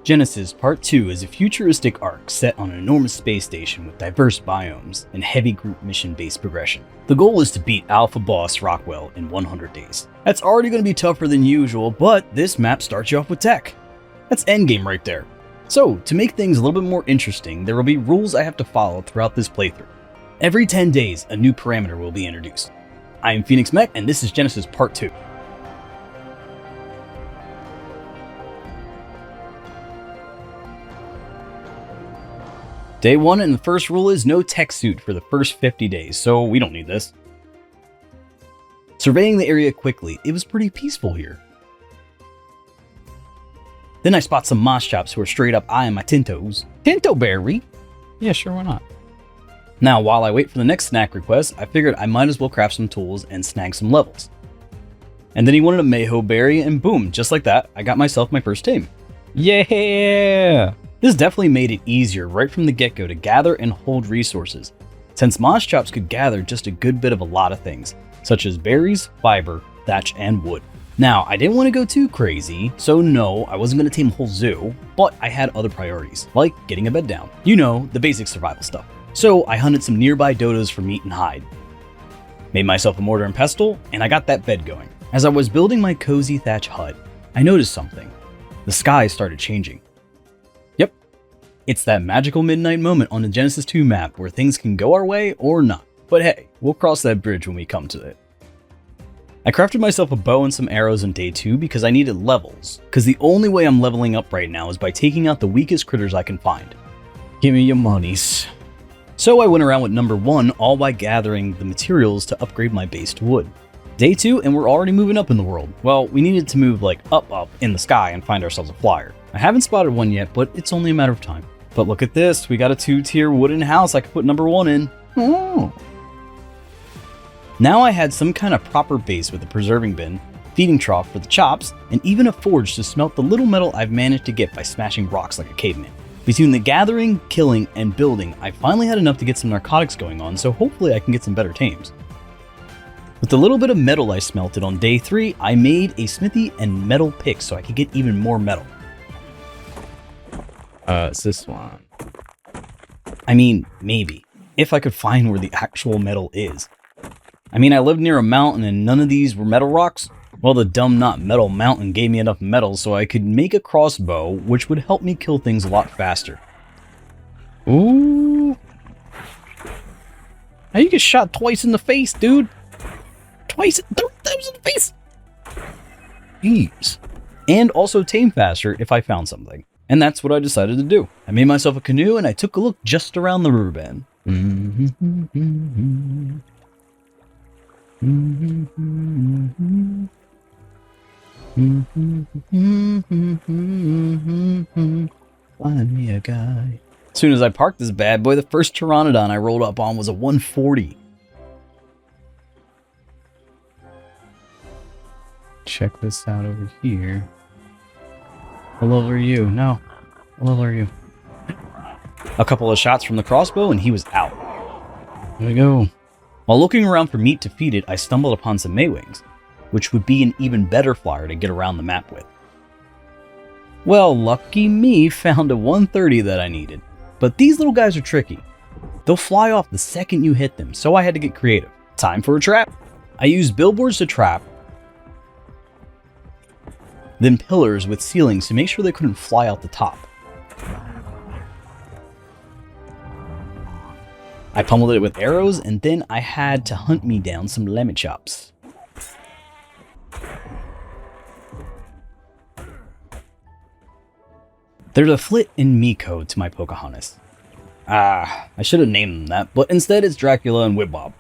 Genesis Part 2 is a futuristic Ark set on an enormous space station with diverse biomes and heavy group mission-based progression. The goal is to beat Alpha Boss Rockwell in 100 days. That's already going to be tougher than usual, but this map starts you off with tech. That's endgame right there. So, to make things a little bit more interesting, there will be rules I have to follow throughout this playthrough. Every 10 days, a new parameter will be introduced. I am Fynixmech, and this is Genesis Part 2. Day 1, and the first rule is no tech suit for the first 50 days, so we don't need this. Surveying the area quickly, it was pretty peaceful here. Then I spot some moss chops who are straight up eyeing my Tintos. Tinto berry? Yeah, sure, why not? Now, while I wait for the next snack request, I figured I might as well craft some tools and snag some levels. And then he wanted a Mayho berry, and boom, just like that, I got myself my first tame. Yeah! This definitely made it easier right from the get-go to gather and hold resources, since moss chops could gather just a good bit of a lot of things, such as berries, fiber, thatch, and wood. Now, I didn't want to go too crazy, so no, I wasn't going to tame a whole zoo, but I had other priorities, like getting a bed down. You know, the basic survival stuff. So I hunted some nearby dodos for meat and hide. Made myself a mortar and pestle, and I got that bed going. As I was building my cozy thatch hut, I noticed something. The sky started changing. Yep, it's that magical midnight moment on the Genesis 2 map where things can go our way or not. But hey, we'll cross that bridge when we come to it. I crafted myself a bow and some arrows on day 2 because I needed levels, because the only way I'm leveling up right now is by taking out the weakest critters I can find. Give me your monies. So I went around with number 1 all by gathering the materials to upgrade my base to wood. Day 2 and we're already moving up in the world. Well, we needed to move like up in the sky and find ourselves a flyer. I haven't spotted one yet, but it's only a matter of time. But look at this, we got a 2-tier wooden house I could put number 1 in. Oh. Now I had some kind of proper base with a preserving bin, feeding trough for the chops, and even a forge to smelt the little metal I've managed to get by smashing rocks like a caveman. Between the gathering, killing, and building, I finally had enough to get some narcotics going on, so hopefully I can get some better tames. With the little bit of metal I smelted on day 3, I made a smithy and metal pick so I could get even more metal. It's this one. I mean, maybe. If I could find where the actual metal is. I mean, I lived near a mountain and none of these were metal rocks. Well, the dumb not metal mountain gave me enough metal so I could make a crossbow, which would help me kill things a lot faster. Ooh. How you get shot twice in the face, dude? Twice, 3 times in the face. Jeez. And also tame faster if I found something. And that's what I decided to do. I made myself a canoe and I took a look just around the river bend. Find me a guy. As soon as I parked this bad boy, the first Pteranodon I rolled up on was a 140. Check this out over here. What level are you? No. What level are you? A couple of shots from the crossbow and he was out. There we go. While looking around for meat to feed it, I stumbled upon some Maywings, which would be an even better flyer to get around the map with. Well, lucky me found a 130 that I needed. But these little guys are tricky. They'll fly off the second you hit them, so I had to get creative. Time for a trap. I used billboards to trap, then pillars with ceilings to make sure they couldn't fly out the top. I pummeled it with arrows, and then I had to hunt me down some lemon chops. There's a Flit and Miko to my Pocahontas. I should have named them that, but instead it's Dracula and Wibbob.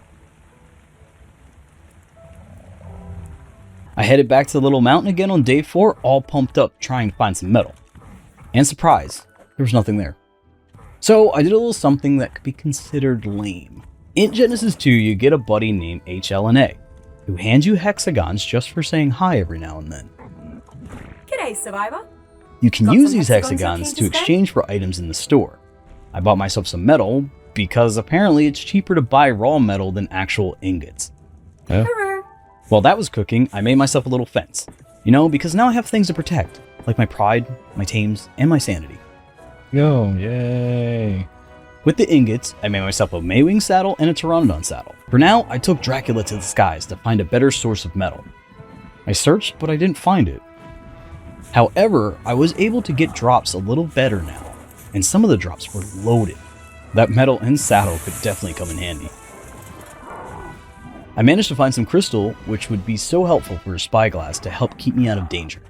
I headed back to the little mountain again on day 4, all pumped up, trying to find some metal. And surprise, there was nothing there. So I did a little something that could be considered lame. In Genesis 2, you get a buddy named HLNA, who hands you hexagons just for saying hi every now and then. G'day, survivor. You can use these hexagons to exchange for items in the store. I bought myself some metal, because apparently it's cheaper to buy raw metal than actual ingots. Yeah. While that was cooking, I made myself a little fence. You know, because now I have things to protect. like my pride, my tames, and my sanity. Go, yay. With the ingots, I made myself a Maywing saddle and a Pteranodon saddle. For now, I took Dracula to the skies to find a better source of metal. I searched, but I didn't find it. However, I was able to get drops a little better now, and some of the drops were loaded. That metal and saddle could definitely come in handy. I managed to find some crystal, which would be so helpful for a spyglass to help keep me out of danger.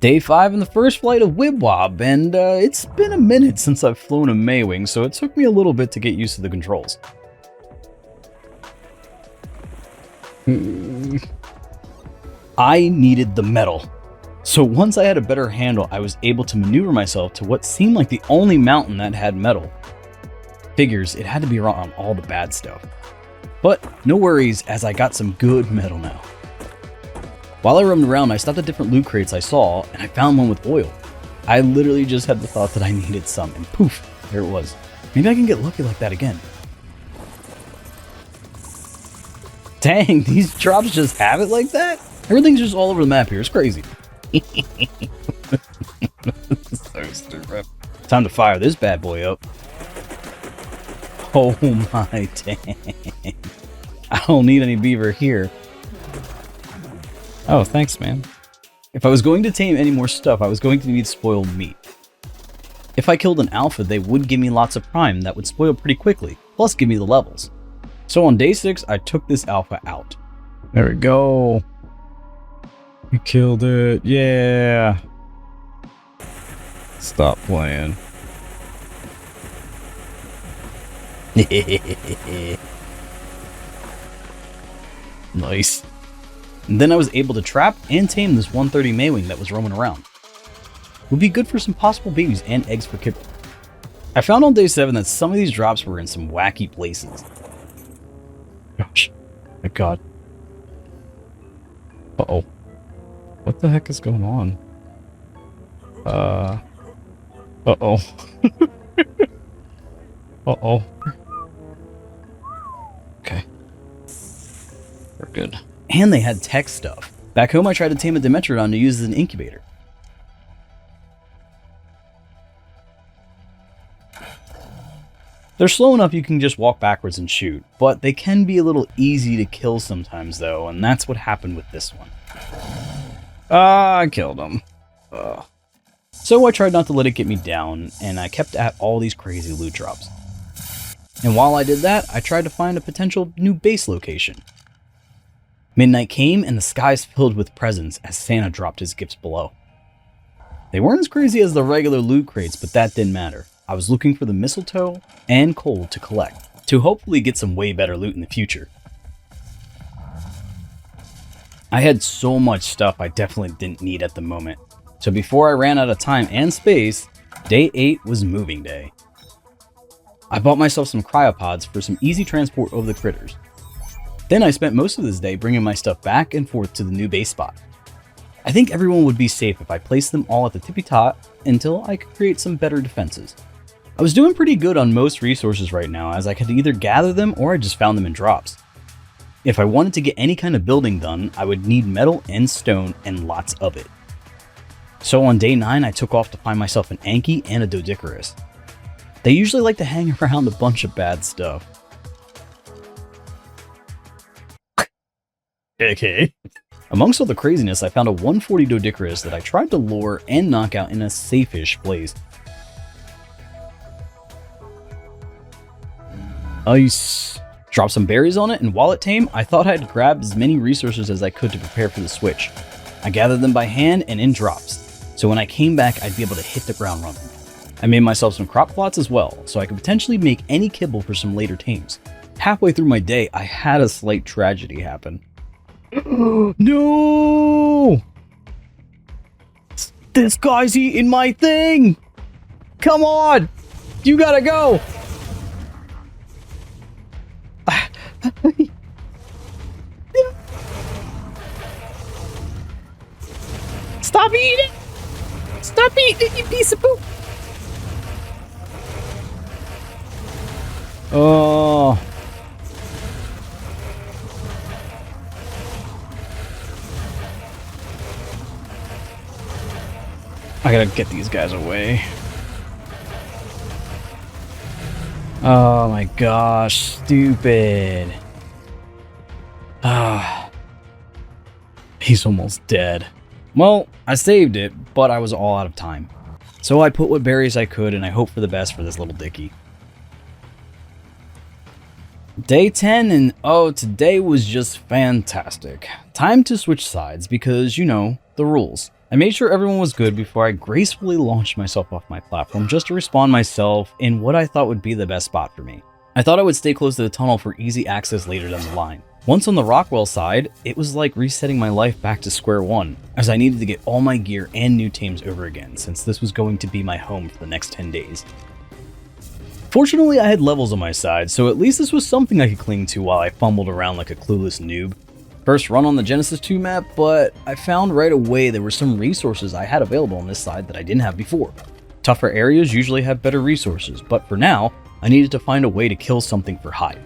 Day 5 in the first flight of Wibwob, and it's been a minute since I've flown a Maywing, so it took me a little bit to get used to the controls. I needed the metal. So once I had a better handle, I was able to maneuver myself to what seemed like the only mountain that had metal. Figures, it had to be around all the bad stuff. But no worries, as I got some good metal now. While I roamed around, I stopped at different loot crates I saw, and I found one with oil. I literally just had the thought that I needed some, and poof, there it was. Maybe I can get lucky like that again. Dang, these drops just have it like that? Everything's just all over the map here, it's crazy. So stupid. Time to fire this bad boy up. Oh my dang. I don't need any beaver here. Oh, thanks, man. If I was going to tame any more stuff, I was going to need spoiled meat. If I killed an alpha, they would give me lots of prime that would spoil pretty quickly, plus give me the levels. So on day 6, I took this alpha out. There we go. You killed it. Yeah. Stop playing. Nice. And then I was able to trap and tame this 130 Maywing that was roaming around. Would be good for some possible babies and eggs for kibble. I found on day 7 that some of these drops were in some wacky places. Gosh. My god. Uh-oh. What the heck is going on? Uh-oh. Uh-oh. Okay. We're good. And they had tech stuff. Back home, I tried to tame a Dimetrodon to use as an incubator. They're slow enough you can just walk backwards and shoot, but they can be a little easy to kill sometimes though, and that's what happened with this one. I killed him. So I tried not to let it get me down, and I kept at all these crazy loot drops. And while I did that, I tried to find a potential new base location. Midnight came and the skies filled with presents as Santa dropped his gifts below. They weren't as crazy as the regular loot crates, but that didn't matter. I was looking for the mistletoe and coal to collect, to hopefully get some way better loot in the future. I had so much stuff I definitely didn't need at the moment, so before I ran out of time and space, day 8 was moving day. I bought myself some cryopods for some easy transport over the critters. Then I spent most of this day bringing my stuff back and forth to the new base spot. I think everyone would be safe if I placed them all at the tippy top until I could create some better defenses. I was doing pretty good on most resources right now, as I could either gather them or I just found them in drops. If I wanted to get any kind of building done, I would need metal and stone and lots of it. So on day 9, I took off to find myself an Anki and a Doedicurus. They usually like to hang around a bunch of bad stuff. Okay. Amongst all the craziness, I found a 140 Doedicurus that I tried to lure and knock out in a safe-ish place. Ice. Dropped some berries on it, and while it tamed, I thought I'd grab as many resources as I could to prepare for the switch. I gathered them by hand and in drops, so when I came back, I'd be able to hit the ground running. I made myself some crop plots as well, so I could potentially make any kibble for some later tames. Halfway through my day, I had a slight tragedy happen. No! This guy's eating my thing! Come on! You gotta go! Stop eating! Stop eating, you piece of poop! Oh. I gotta get these guys away. Oh my gosh, stupid. Ah. He's almost dead. Well, I saved it, but I was all out of time. So I put what berries I could and I hope for the best for this little dickie. Day 10 and oh, today was just fantastic. Time to switch sides because, you know, the rules. I made sure everyone was good before I gracefully launched myself off my platform just to respawn myself in what I thought would be the best spot for me. I thought I would stay close to the tunnel for easy access later down the line. Once on the Rockwell side, it was like resetting my life back to square one, as I needed to get all my gear and new tames over again, since this was going to be my home for the next 10 days. Fortunately, I had levels on my side, so at least this was something I could cling to while I fumbled around like a clueless noob. First run on the Genesis 2 map, but I found right away there were some resources I had available on this side that I didn't have before. Tougher areas usually have better resources, but for now, I needed to find a way to kill something for hide.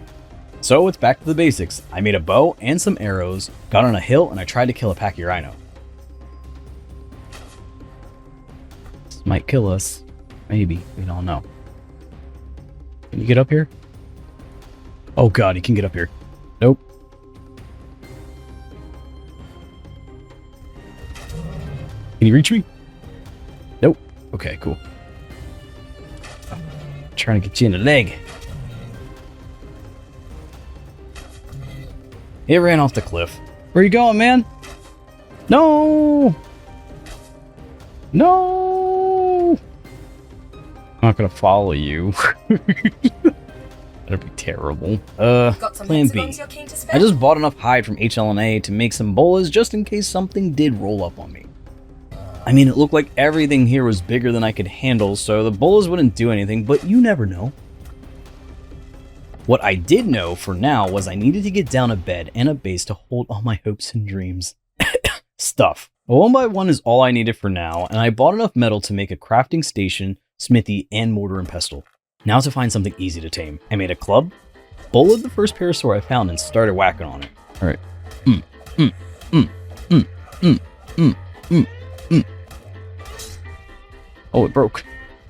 So it's back to the basics. I made a bow and some arrows, got on a hill, and I tried to kill a Pachyrhino. This might kill us. Maybe. We don't know. Can you get up here? Oh god, he can get up here. Nope. Can you reach me? Nope. Okay, cool. Trying to get you in the leg. It ran off the cliff. Where you going, man? No! No! I'm not gonna follow you. That'd be terrible. Plan B. I just bought enough hide from HLNA to make some bolas just in case something did roll up on me. I mean, it looked like everything here was bigger than I could handle, so the bolas wouldn't do anything, but you never know. What I did know for now was I needed to get down a bed and a base to hold all my hopes and dreams. Stuff. A 1x1 is all I needed for now, and I bought enough metal to make a crafting station, smithy, and mortar and pestle. Now to find something easy to tame. I made a club, bullied the first parasaur I found, and started whacking on it. Alright. Oh, it broke.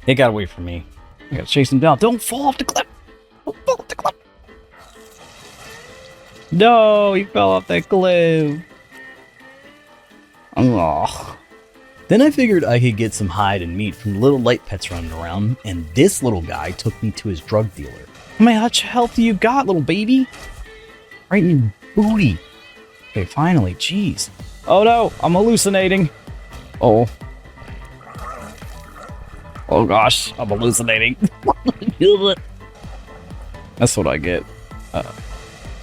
It got away from me. I gotta chase him down. Don't fall off the cliff! Don't fall off the cliff! No, he fell off that cliff! Oh. Then I figured I could get some hide and meat from the little light pets running around, and this little guy took me to his drug dealer. How much health do you got, little baby? Right in your booty. Okay, finally, jeez. Oh no, I'm hallucinating. Oh. Oh gosh, I'm hallucinating. That's what I get.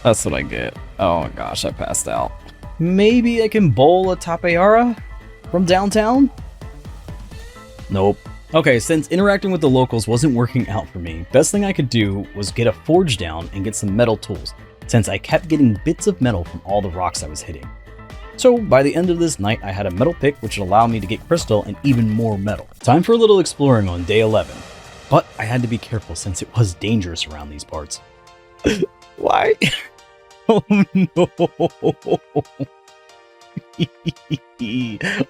That's what I get. Oh my gosh, I passed out. Maybe I can bowl a Tapayara from downtown? Nope. Okay, since interacting with the locals wasn't working out for me, best thing I could do was get a forge down and get some metal tools, since I kept getting bits of metal from all the rocks I was hitting. So by the end of this night, I had a metal pick which would allow me to get crystal and even more metal. Time for a little exploring on day 11. But I had to be careful since it was dangerous around these parts. Why? Oh no.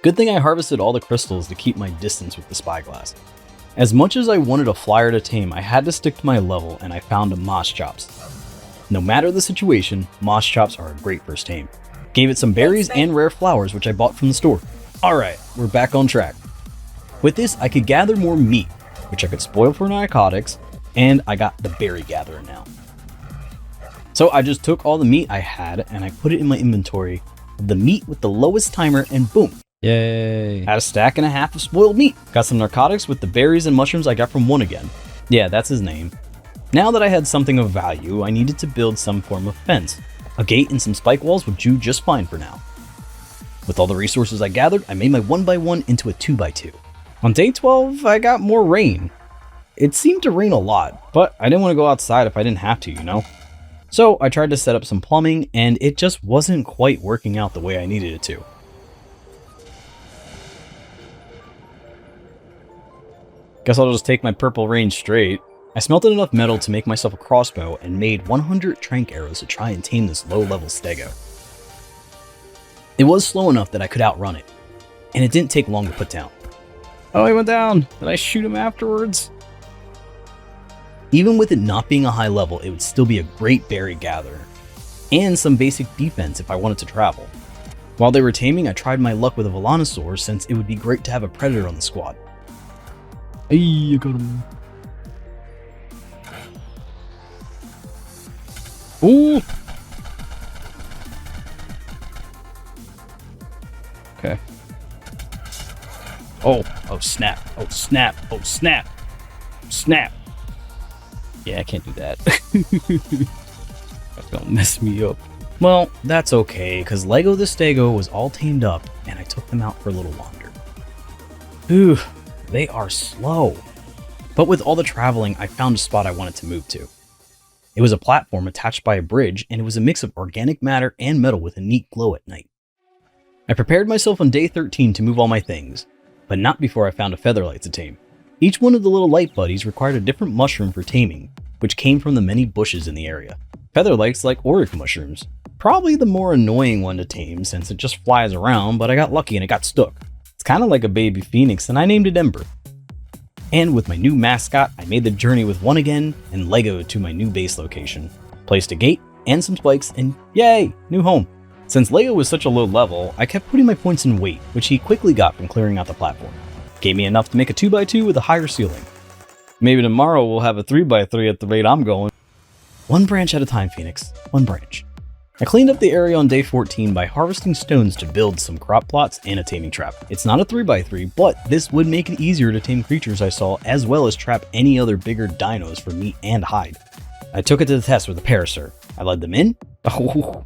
Good thing I harvested all the crystals to keep my distance with the spyglass. As much as I wanted a flyer to tame, I had to stick to my level and I found a moss chops. No matter the situation, moss chops are a great first tame. Gave it some berries and rare flowers which I bought from the store. Alright, we're back on track. With this, I could gather more meat, which I could spoil for narcotics, and I got the berry gatherer now. So I just took all the meat I had and I put it in my inventory of the meat with the lowest timer and boom. Yay. Had a stack and a half of spoiled meat. Got some narcotics with the berries and mushrooms I got from one again. Yeah, that's his name. Now that I had something of value, I needed to build some form of fence. A gate and some spike walls would do just fine for now. With all the resources I gathered, I made my 1x1 into a 2x2. On day 12, I got more rain. It seemed to rain a lot, but I didn't want to go outside if I didn't have to, you know? So I tried to set up some plumbing, and it just wasn't quite working out the way I needed it to. Guess I'll just take my purple rain straight. I smelted enough metal to make myself a crossbow and made 100 trank arrows to try and tame this low-level stego. It was slow enough that I could outrun it, and it didn't take long to put down. Oh, he went down. Did I shoot him afterwards? Even with it not being a high level, it would still be a great berry gatherer, and some basic defense if I wanted to travel. While they were taming, I tried my luck with a Volanosaur since it would be great to have a predator on the squad. Hey, I got him. Ooh! Okay. Oh snap. Oh snap. Oh snap. Snap. Yeah, I can't do that. That's gonna mess me up. Well, that's okay, because Lego the Stego was all tamed up, and I took them out for a little wander. Ooh, they are slow. But with all the traveling, I found a spot I wanted to move to. It was a platform attached by a bridge, and it was a mix of organic matter and metal with a neat glow at night. I prepared myself on day 13 to move all my things, but not before I found a featherlight to tame. Each one of the little light buddies required a different mushroom for taming, which came from the many bushes in the area. Featherlights like Auric mushrooms. Probably the more annoying one to tame since it just flies around, but I got lucky and it got stuck. It's kind of like a baby phoenix and I named it Ember. And with my new mascot, I made the journey with one again and Lego to my new base location. Placed a gate and some spikes and yay, new home. Since Lego was such a low level, I kept putting my points in weight, which he quickly got from clearing out the platform. Gave me enough to make a 2x2 with a higher ceiling. Maybe tomorrow we'll have a 3x3 at the rate I'm going. One branch at a time, Phoenix. One branch. I cleaned up the area on day 14 by harvesting stones to build some crop plots and a taming trap. It's not a 3x3, but this would make it easier to tame creatures I saw, as well as trap any other bigger dinos for meat and hide. I took it to the test with a Parasaur. I led them in. Oh,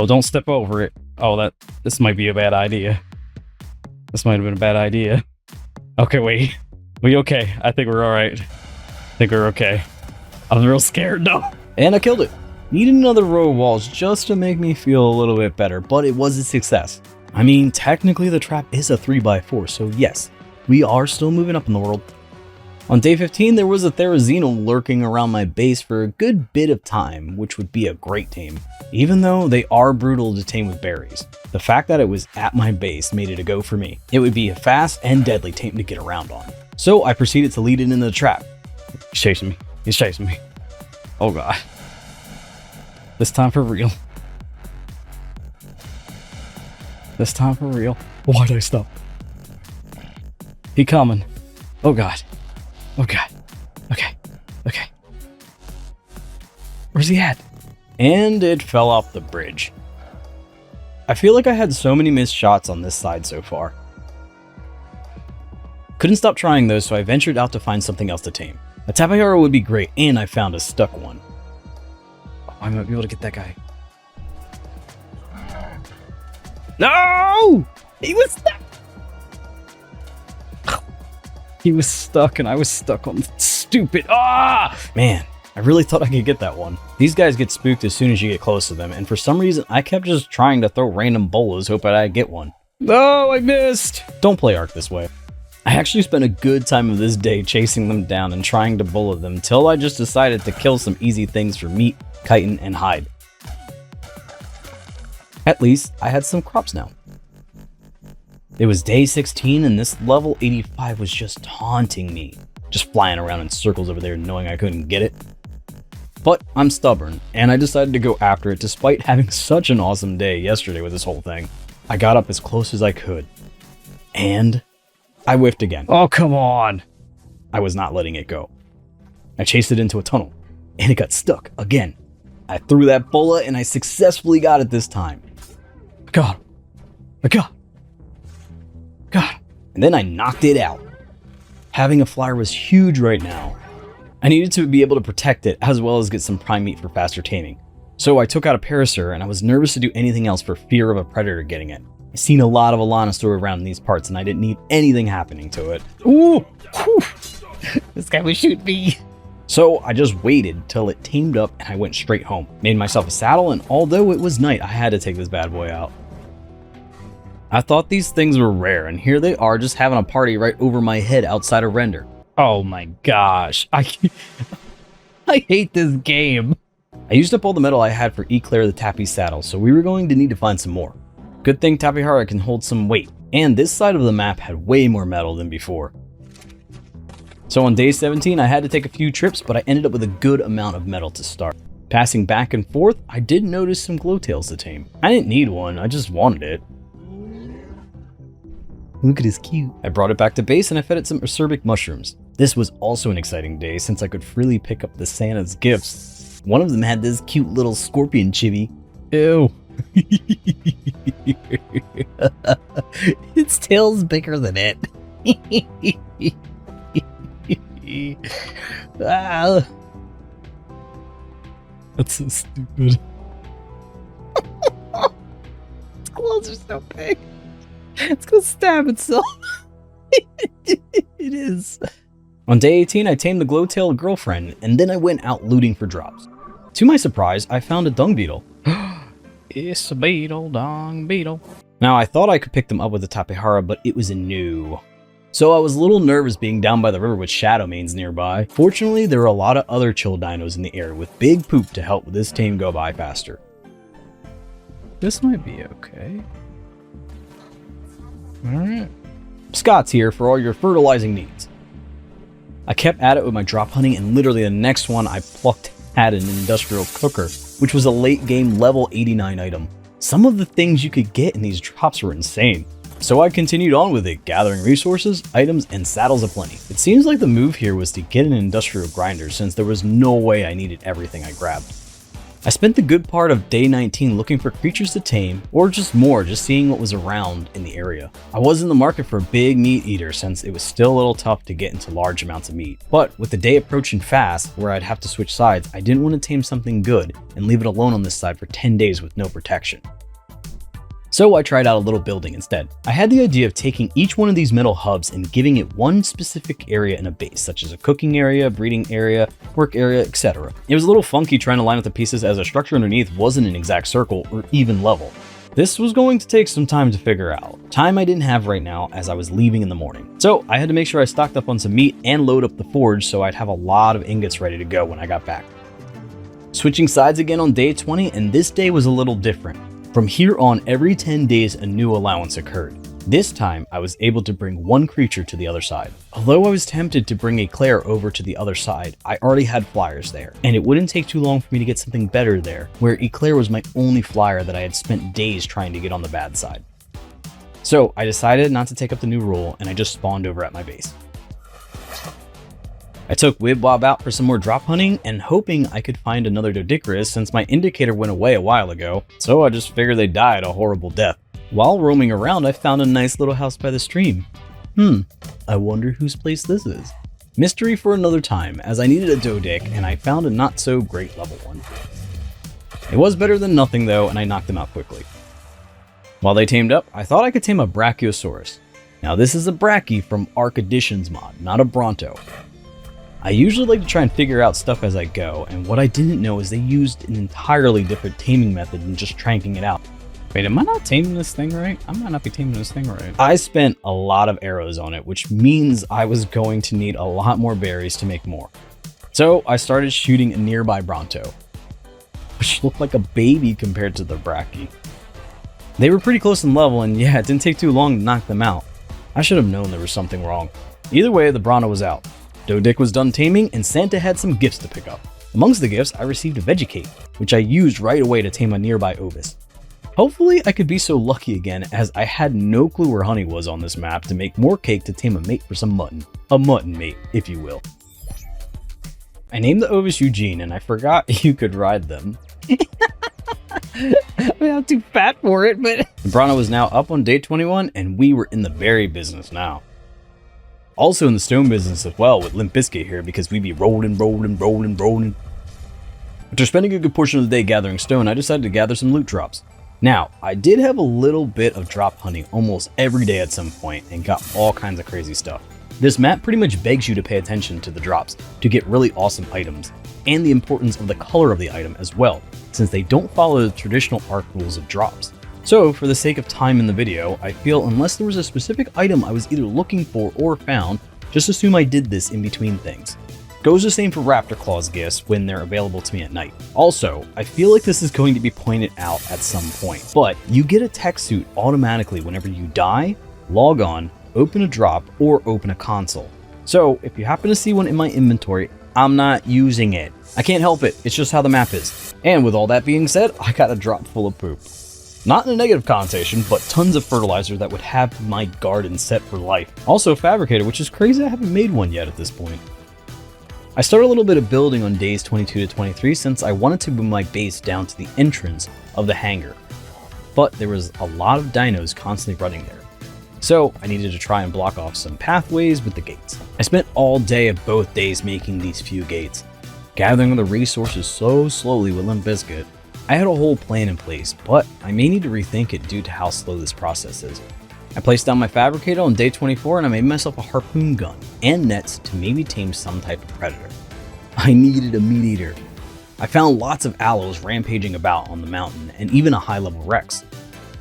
don't step over it. Oh, this might be a bad idea. This might have been a bad idea. Okay, wait. We okay? I think we're alright. I think we're okay. I'm real scared though. And I killed it. Needed another row of walls just to make me feel a little bit better, but it was a success. I mean, technically the trap is a 3x4, so yes, we are still moving up in the world. On day 15, there was a Therizino lurking around my base for a good bit of time, which would be a great tame, even though they are brutal to tame with berries. The fact that it was at my base made it a go for me. It would be a fast and deadly tame to get around on. So I proceeded to lead it into the trap. He's chasing me. He's chasing me. Oh god. This time for real. This time for real. Why'd I stop? He coming. Oh god. Oh god. Okay. Okay. Where's he at? And it fell off the bridge. I feel like I had so many missed shots on this side so far. Couldn't stop trying though, so I ventured out to find something else to tame. A Tapahara would be great, and I found a stuck one. Oh, I might be able to get that guy. No! He was stuck! He was stuck, and I was stuck on stupid. Ah! Man, I really thought I could get that one. These guys get spooked as soon as you get close to them, and for some reason, I kept just trying to throw random bolas hoping I'd get one. No, I missed! Don't play Ark this way. I actually spent a good time of this day chasing them down and trying to bullet them till I just decided to kill some easy things for meat, chitin, and hide. At least, I had some crops now. It was day 16 and this level 85 was just taunting me. Just flying around in circles over there knowing I couldn't get it. But I'm stubborn, and I decided to go after it despite having such an awesome day yesterday with this whole thing. I got up as close as I could. And I whiffed again. Oh, come on. I was not letting it go. I chased it into a tunnel, and it got stuck again. I threw that bola, and I successfully got it this time. I got him. I got him. God. And then I knocked it out. Having a flyer was huge right now. I needed to be able to protect it, as well as get some prime meat for faster taming. So I took out a Parasaur, and I was nervous to do anything else for fear of a predator getting it. I've seen a lot of Volanosaur around in these parts, and I didn't need anything happening to it. Ooh! Whew. This guy was shooting me. So I just waited till it tamed up, and I went straight home. Made myself a saddle, and although it was night, I had to take this bad boy out. I thought these things were rare, and here they are just having a party right over my head outside of Render. Oh my gosh. I hate this game. I used up all the metal I had for Eclair the Tappy saddle, so we were going to need to find some more. Good thing Tapahara can hold some weight. and this side of the map had way more metal than before. So on day 17, I had to take a few trips, but I ended up with a good amount of metal to start. Passing back and forth, I did notice some glowtails to tame. I didn't need one, I just wanted it. Look at his cute. I brought it back to base and I fed it some acerbic mushrooms. This was also an exciting day since I could freely pick up the Santa's gifts. One of them had this cute little scorpion chibi. Ew. Its tail's bigger than it. Ah. That's so stupid. Its claws are so big. It's gonna stab itself. It is. On day 18, I tamed the glowtail girlfriend, and then I went out looting for drops. To my surprise, I found a dung beetle. It's a beetle, dung beetle. Now, I thought I could pick them up with the Tapehara, but it was a no. So I was a little nervous being down by the river with shadow mains nearby. Fortunately, there were a lot of other chill dinos in the area with big poop to help with this tame go by faster. This might be okay. Alright. Scott's here for all your fertilizing needs. I kept at it with my drop hunting, and literally the next one I plucked had an industrial cooker, which was a late game level 89 item. Some of the things you could get in these drops were insane. So I continued on with it, gathering resources, items, and saddles aplenty. It seems like the move here was to get an industrial grinder since there was no way I needed everything I grabbed. I spent the good part of day 19 looking for creatures to tame, or just seeing what was around in the area. I was in the market for a big meat eater since it was still a little tough to get into large amounts of meat. But with the day approaching fast, where I'd have to switch sides, I didn't want to tame something good and leave it alone on this side for 10 days with no protection. So I tried out a little building instead. I had the idea of taking each one of these metal hubs and giving it one specific area in a base, such as a cooking area, breeding area, work area, etc. It was a little funky trying to line up the pieces as a structure underneath wasn't an exact circle or even level. This was going to take some time to figure out. Time I didn't have right now as I was leaving in the morning. So I had to make sure I stocked up on some meat and load up the forge so I'd have a lot of ingots ready to go when I got back. Switching sides again on day 20, and this day was a little different. From here on, every 10 days a new allowance occurred. This time, I was able to bring one creature to the other side. Although I was tempted to bring Eclair over to the other side, I already had flyers there, and it wouldn't take too long for me to get something better there, where Eclair was my only flyer that I had spent days trying to get on the bad side. So I decided not to take up the new rule, and I just spawned over at my base. I took Wibwob out for some more drop hunting and hoping I could find another Doedicurus since my indicator went away a while ago, so I just figured they died a horrible death. While roaming around, I found a nice little house by the stream. I wonder whose place this is. Mystery for another time, as I needed a Doedic and I found a not so great level one. It was better than nothing though, and I knocked them out quickly. While they tamed up, I thought I could tame a Brachiosaurus. Now this is a Brachy from Ark Additions mod, not a Bronto. I usually like to try and figure out stuff as I go, and what I didn't know is they used an entirely different taming method than just tranking it out. Wait, am I not taming this thing right? I might not be taming this thing right. I spent a lot of arrows on it, which means I was going to need a lot more berries to make more. So I started shooting a nearby Bronto, which looked like a baby compared to the Brachy. They were pretty close in level, and yeah, it didn't take too long to knock them out. I should have known there was something wrong. Either way, the Bronto was out. Doedic was done taming, and Santa had some gifts to pick up. Amongst the gifts, I received a Vegicate, which I used right away to tame a nearby Ovis. Hopefully, I could be so lucky again, as I had no clue where honey was on this map to make more cake to tame a mate for some mutton. A mutton mate, if you will. I named the Ovis Eugene, and I forgot you could ride them. I'm too fat for it, but... The Bronto was now up on day 21, and we were in the berry business now. Also in the stone business as well, with Limp Bizkit here, because we be rolling. After spending a good portion of the day gathering stone, I decided to gather some loot drops. Now, I did have a little bit of drop hunting almost every day at some point, and got all kinds of crazy stuff. This map pretty much begs you to pay attention to the drops to get really awesome items, and the importance of the color of the item as well, since they don't follow the traditional Ark rules of drops. So, for the sake of time in the video, I feel unless there was a specific item I was either looking for or found, just assume I did this in between things. Goes the same for Raptor Claws gifts when they're available to me at night. Also, I feel like this is going to be pointed out at some point, but you get a tech suit automatically whenever you die, log on, open a drop, or open a console. So if you happen to see one in my inventory, I'm not using it. I can't help it, it's just how the map is. And with all that being said, I got a drop full of poop. Not in a negative connotation, but tons of fertilizer that would have my garden set for life. Also fabricated, which is crazy I haven't made one yet at this point. I started a little bit of building on days 22 to 23 since I wanted to move my base down to the entrance of the hangar. But there was a lot of dinos constantly running there. So I needed to try and block off some pathways with the gates. I spent all day of both days making these few gates, gathering the resources so slowly with Limp Bizkit. I had a whole plan in place, but I may need to rethink it due to how slow this process is. I placed down my fabricator on day 24 and I made myself a harpoon gun and nets to maybe tame some type of predator. I needed a meat eater. I found lots of aloes rampaging about on the mountain and even a high level Rex.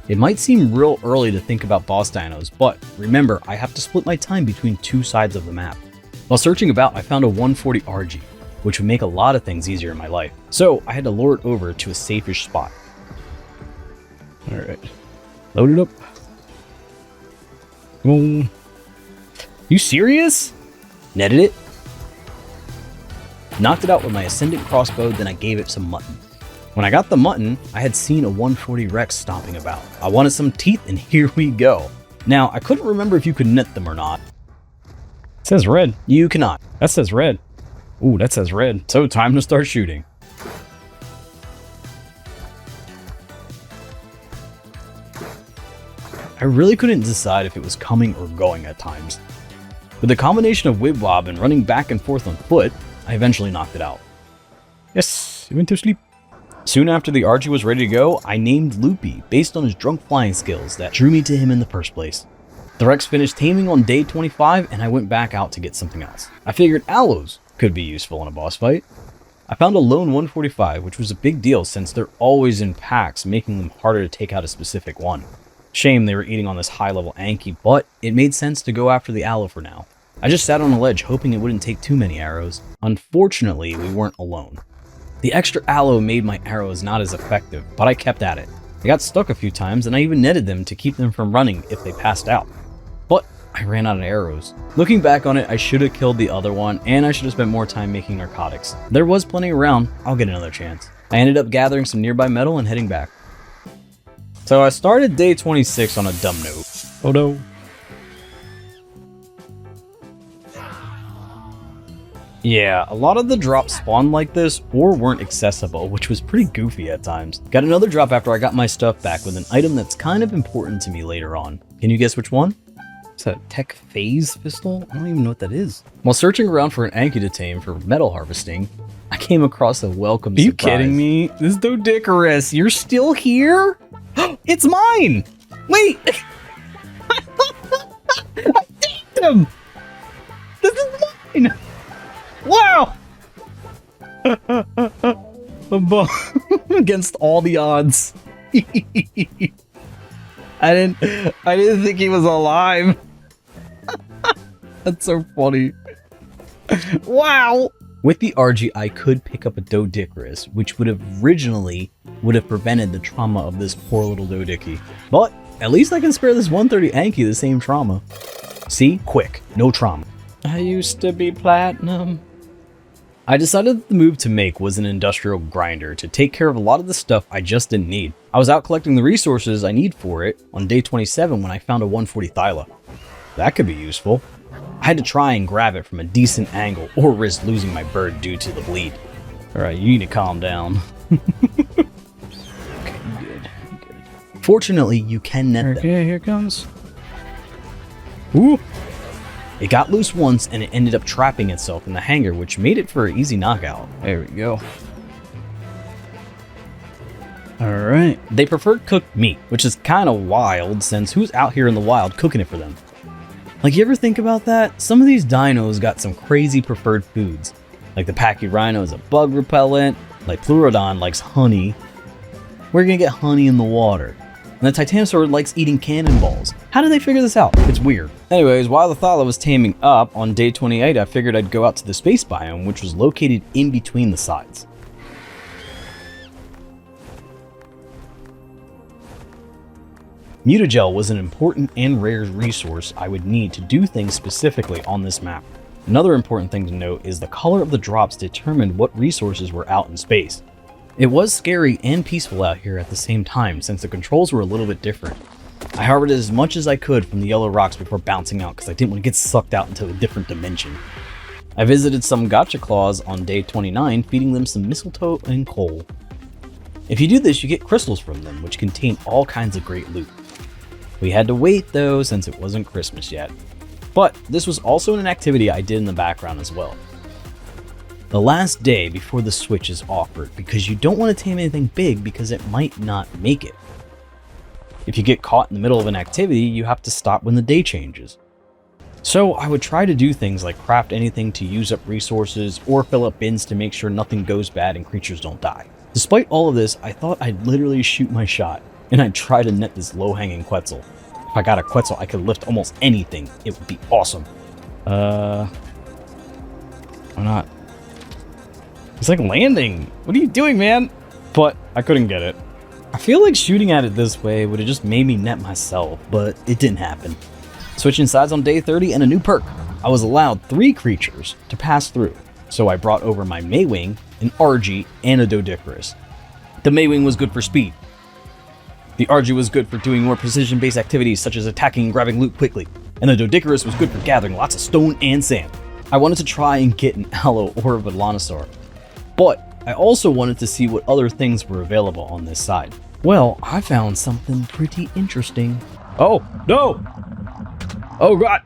It might seem real early to think about boss dinos, but remember I have to split my time between two sides of the map. While searching about, I found a 140 RG, which would make a lot of things easier in my life. So I had to lure it over to a safe-ish spot. Alright, load it up. Come on. You serious? Netted it. Knocked it out with my ascendant crossbow, then I gave it some mutton. When I got the mutton, I had seen a 140 Rex stomping about. I wanted some teeth, and here we go. Now, I couldn't remember if you could net them or not. It says red. You cannot. That says red. Ooh, that says red. So time to start shooting. I really couldn't decide if it was coming or going at times. With the combination of wibwob and running back and forth on foot, I eventually knocked it out. Yes, it went to sleep. Soon after the RG was ready to go, I named Loopy based on his drunk flying skills that drew me to him in the first place. The Rex finished taming on day 25 and I went back out to get something else. I figured aloes could be useful in a boss fight. I found a lone 145, which was a big deal since they're always in packs, making them harder to take out a specific one. Shame they were eating on this high level Anki, but it made sense to go after the aloe for now. I just sat on a ledge hoping it wouldn't take too many arrows. Unfortunately, we weren't alone. The extra aloe made my arrows not as effective, but I kept at it. I got stuck a few times and I even netted them to keep them from running if they passed out. But I ran out of arrows. Looking back on it, I should have killed the other one and I should have spent more time making narcotics. There was plenty around, I'll get another chance. I ended up gathering some nearby metal and heading back. So I started day 26 on a dumb note. Oh no. Yeah, a lot of the drops spawned like this or weren't accessible, which was pretty goofy at times. Got another drop after I got my stuff back with an item that's kind of important to me later on. Can you guess which one? Is that a tech phase pistol? I don't even know what that is. While searching around for an Anki to tame for metal harvesting, I came across a welcome surprise. Are you kidding me? This is Dodicarus. You're still here? It's mine! Wait! I tamed him! This is mine! Wow! Against all the odds. I didn't think he was alive. That's so funny. Wow! With the RG, I could pick up a Dodicarus, which would have prevented the trauma of this poor little Dodiki. But at least I can spare this 130 Anki the same trauma. See? Quick. No trauma. I used to be platinum. I decided that the move to make was an industrial grinder to take care of a lot of the stuff I just didn't need. I was out collecting the resources I need for it on day 27 when I found a 140 Thyla. That could be useful. I had to try and grab it from a decent angle or risk losing my bird due to the bleed. Alright, you need to calm down. Okay, I'm good. Fortunately, you can net them. Okay, here it comes. Ooh! It got loose once and it ended up trapping itself in the hangar, which made it for an easy knockout. There we go. Alright. They preferred cooked meat, which is kind of wild since who's out here in the wild cooking it for them? Like, you ever think about that? Some of these dinos got some crazy preferred foods. Like the Pachyrhino is a bug repellent, like Pleurodon likes honey. We're gonna get honey in the water. And the Titanosaur likes eating cannonballs. How did they figure this out? It's weird. Anyways, while the Thyla was taming up, on day 28 I figured I'd go out to the space biome, which was located in between the sides. Mutagel was an important and rare resource I would need to do things specifically on this map. Another important thing to note is the color of the drops determined what resources were out in space. It was scary and peaceful out here at the same time since the controls were a little bit different. I harvested as much as I could from the yellow rocks before bouncing out because I didn't want to get sucked out into a different dimension. I visited some gacha claws on day 29, feeding them some mistletoe and coal. If you do this, you get crystals from them, which contain all kinds of great loot. We had to wait though, since it wasn't Christmas yet. But this was also an activity I did in the background as well. The last day before the switch is offered, because you don't want to tame anything big because it might not make it. If you get caught in the middle of an activity, you have to stop when the day changes. So I would try to do things like craft anything to use up resources or fill up bins to make sure nothing goes bad and creatures don't die. Despite all of this, I thought I'd literally shoot my shot and I'd try to net this low-hanging Quetzal. If I got a Quetzal, I could lift almost anything. It would be awesome. Why not? It's like landing. What are you doing, man? But I couldn't get it. I feel like shooting at it this way would have just made me net myself, but it didn't happen. Switching sides on day 30 and a new perk. I was allowed 3 creatures to pass through, so I brought over my Maywing, an Argy, and a Doedicurus. The Maywing was good for speed. The Argy was good for doing more precision-based activities such as attacking and grabbing loot quickly, and the Doedicurus was good for gathering lots of stone and sand. I wanted to try and get an Aloe or a Velonosaur, but I also wanted to see what other things were available on this side. Well, I found something pretty interesting. Oh, no! Oh god!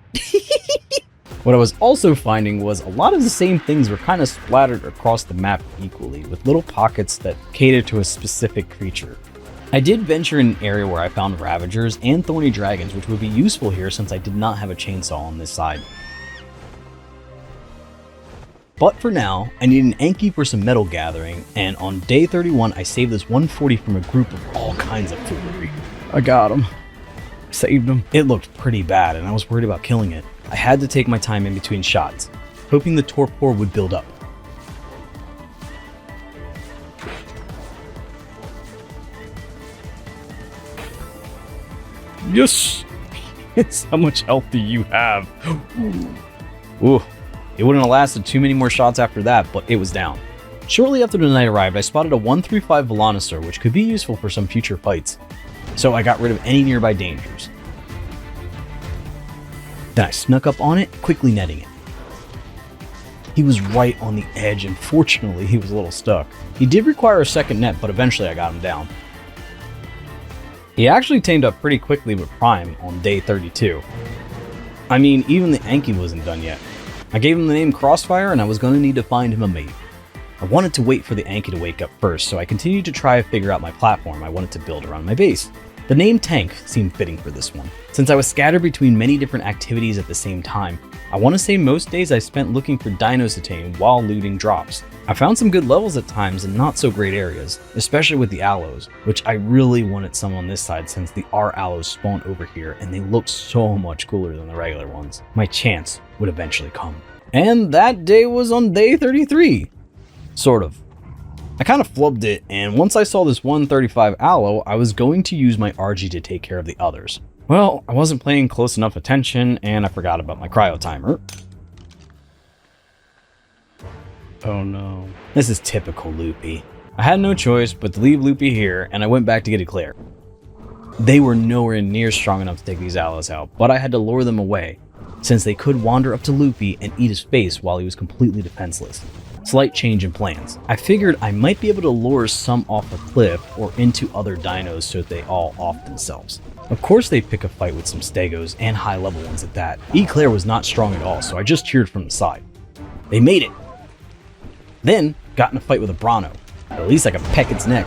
What I was also finding was a lot of the same things were kind of splattered across the map equally, with little pockets that cater to a specific creature. I did venture in an area where I found Ravagers and Thorny Dragons, which would be useful here since I did not have a chainsaw on this side. But for now, I need an Anki for some metal gathering, and on day 31 I saved this 140 from a group of all kinds of foolery. I got him. Saved him. It looked pretty bad and I was worried about killing it. I had to take my time in between shots, hoping the torpor would build up. Yes! How much health do you have? Ooh. It wouldn't have lasted too many more shots after that, but it was down. Shortly after the night arrived, I spotted a 135 Velonosaur, which could be useful for some future fights. So I got rid of any nearby dangers. Then I snuck up on it, quickly netting it. He was right on the edge, and fortunately he was a little stuck. He did require a second net, but eventually I got him down. He actually tamed up pretty quickly with Prime on day 32. I mean, even the Anki wasn't done yet. I gave him the name Crossfire and I was going to need to find him a mate. I wanted to wait for the Anki to wake up first, so I continued to try to figure out my platform I wanted to build around my base. The name Tank seemed fitting for this one. Since I was scattered between many different activities at the same time, I want to say most days I spent looking for dinos to tame while looting drops. I found some good levels at times in not so great areas, especially with the aloes, which I really wanted some on this side since the R aloes spawned over here and they looked so much cooler than the regular ones. My chance would eventually come. And that day was on day 33. Sort of. I kind of flubbed it, and once I saw this 135 aloe, I was going to use my RG to take care of the others. Well, I wasn't paying close enough attention, and I forgot about my cryo timer. Oh no. This is typical Loopy. I had no choice but to leave Loopy here, and I went back to get Eclair. They were nowhere near strong enough to take these aloes out, but I had to lure them away, since they could wander up to Loopy and eat his face while he was completely defenseless. Slight change in plans. I figured I might be able to lure some off a cliff or into other dinos so they all off themselves. Of course they pick a fight with some stegos and high level ones at that. Eclair was not strong at all, so I just cheered from the side. They made it! Then got in a fight with a Brano. At least I could peck its neck.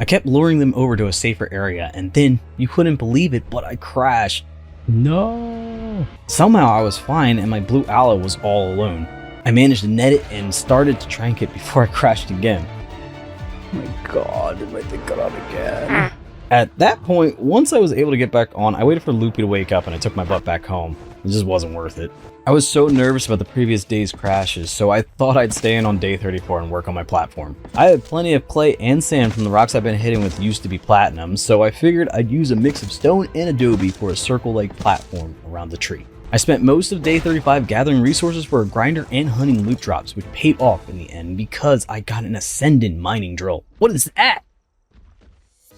I kept luring them over to a safer area, and then, you couldn't believe it, but I crashed. No! Somehow I was fine and my blue aloe was all alone. I managed to net it and started to trank it before I crashed again. Oh my god, did my thing cut out again? At that point, once I was able to get back on, I waited for Loopy to wake up and I took my butt back home. It just wasn't worth it. I was so nervous about the previous day's crashes, so I thought I'd stay in on day 34 and work on my platform. I had plenty of clay and sand from the rocks I've been hitting with used to be platinum, so I figured I'd use a mix of stone and adobe for a circle-like platform around the tree. I spent most of day 35 gathering resources for a grinder and hunting loot drops, which paid off in the end because I got an Ascendant mining drill. What is that?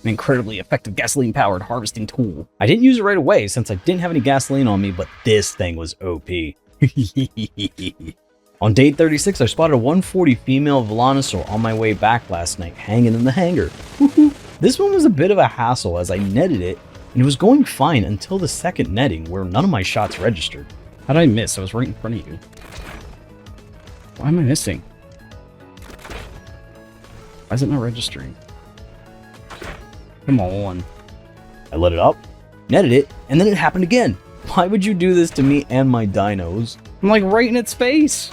An incredibly effective gasoline-powered harvesting tool. I didn't use it right away since I didn't have any gasoline on me, but this thing was OP. On day 36, I spotted a 140 female Velonosaur on my way back last night, hanging in the hangar. This one was a bit of a hassle as I netted it, and it was going fine until the second netting where none of my shots registered. How did I miss? I was right in front of you. Why am I missing? Why is it not registering? Come on. I let it up, netted it, and then it happened again. Why would you do this to me and my dinos? I'm like right in its face.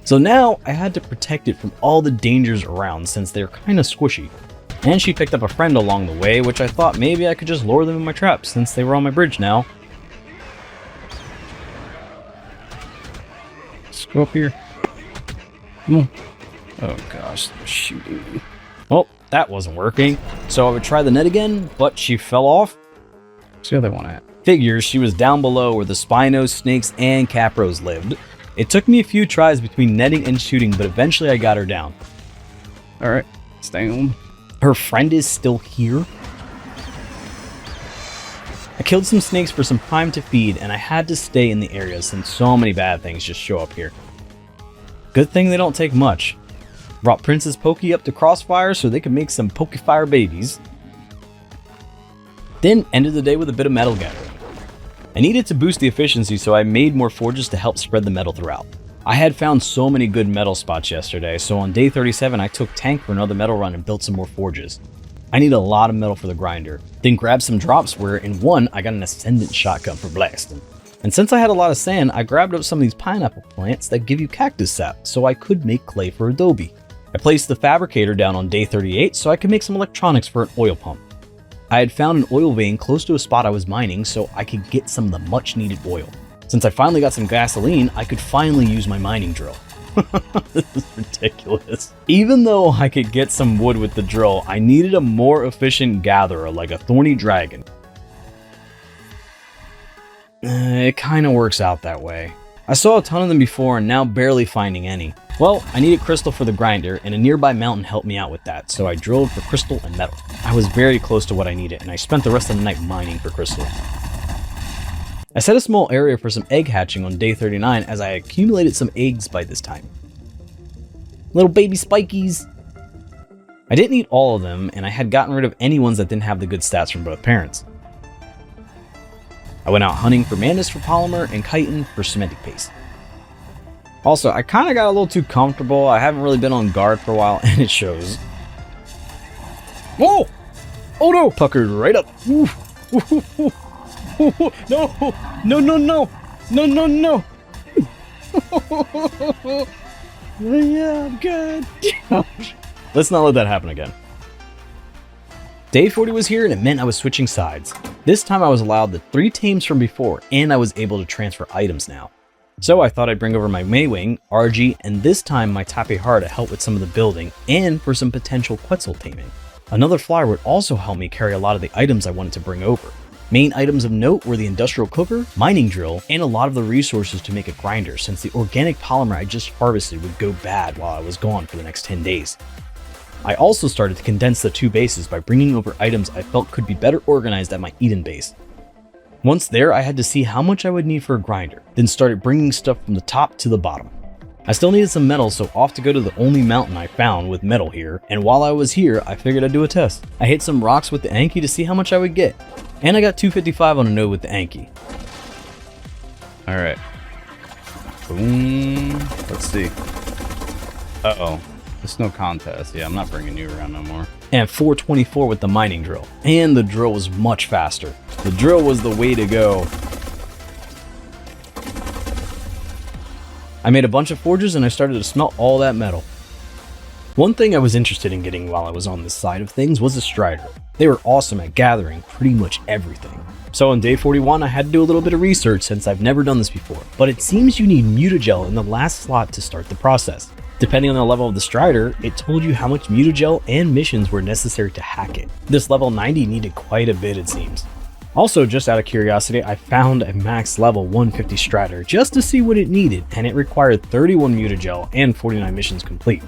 So now I had to protect it from all the dangers around since they're kind of squishy. And she picked up a friend along the way, which I thought maybe I could just lure them in my trap since they were on my bridge now. Let's go up here. Come on. Oh gosh, they're shooting me. Well, that wasn't working, so I would try the net again, but she fell off. What's the other one at? Figures she was down below where the Spinos, snakes, and capros lived. It took me a few tries between netting and shooting, but eventually I got her down. Alright, stay home. Her friend is still here? I killed some snakes for some prime to feed, and I had to stay in the area since so many bad things just show up here. Good thing they don't take much. Brought Princess Pokey up to Crossfire so they could make some Pokefire babies. Then ended the day with a bit of metal gathering. I needed to boost the efficiency, so I made more forges to help spread the metal throughout. I had found so many good metal spots yesterday, so on day 37 I took tank for another metal run and built some more forges. I need a lot of metal for the grinder, then grabbed some drops where in one I got an Ascendant shotgun for blasting. And since I had a lot of sand, I grabbed up some of these pineapple plants that give you cactus sap, so I could make clay for adobe. I placed the fabricator down on day 38 so I could make some electronics for an oil pump. I had found an oil vein close to a spot I was mining so I could get some of the much needed oil. Since I finally got some gasoline, I could finally use my mining drill. This is ridiculous. Even though I could get some wood with the drill, I needed a more efficient gatherer like a thorny dragon. It kinda works out that way. I saw a ton of them before and now barely finding any. Well, I needed crystal for the grinder and a nearby mountain helped me out with that, so I drilled for crystal and metal. I was very close to what I needed and I spent the rest of the night mining for crystal. I set a small area for some egg hatching on day 39 as I accumulated some eggs by this time. Little baby spikies! I didn't eat all of them and I had gotten rid of any ones that didn't have the good stats from both parents. I went out hunting for mantis for polymer and chitin for cementing paste. Also, I kind of got a little too comfortable. I haven't really been on guard for a while and it shows. Whoa! Oh no! Puckered right up. Ooh. Ooh. No! No, no, no! No, no, no! Yeah, I'm good. Let's not let that happen again. Day 40 was here and it meant I was switching sides. This time I was allowed the 3 tames from before and I was able to transfer items now. So I thought I'd bring over my Maywing, RG, and this time my Tapehara to help with some of the building and for some potential Quetzal taming. Another flyer would also help me carry a lot of the items I wanted to bring over. Main items of note were the industrial cooker, mining drill, and a lot of the resources to make a grinder since the organic polymer I just harvested would go bad while I was gone for the next 10 days. I also started to condense the 2 bases by bringing over items I felt could be better organized at my Eden base. Once there, I had to see how much I would need for a grinder, then started bringing stuff from the top to the bottom. I still needed some metal, so off to go to the only mountain I found with metal here, and while I was here, I figured I'd do a test. I hit some rocks with the Anki to see how much I would get, and I got 255 on a node with the Anki. Alright. Boom. Let's see. Uh-oh. It's no contest. Yeah, I'm not bringing you around no more. And 424 with the mining drill. And the drill was much faster. The drill was the way to go. I made a bunch of forges and I started to smelt all that metal. One thing I was interested in getting while I was on this side of things was a strider. They were awesome at gathering pretty much everything. So on day 41 I had to do a little bit of research since I've never done this before, but it seems you need mutagel in the last slot to start the process. Depending on the level of the strider, it told you how much mutagel and missions were necessary to hack it. This level 90 needed quite a bit, it seems. Also, just out of curiosity, I found a max level 150 strider just to see what it needed, and it required 31 mutagel and 49 missions complete.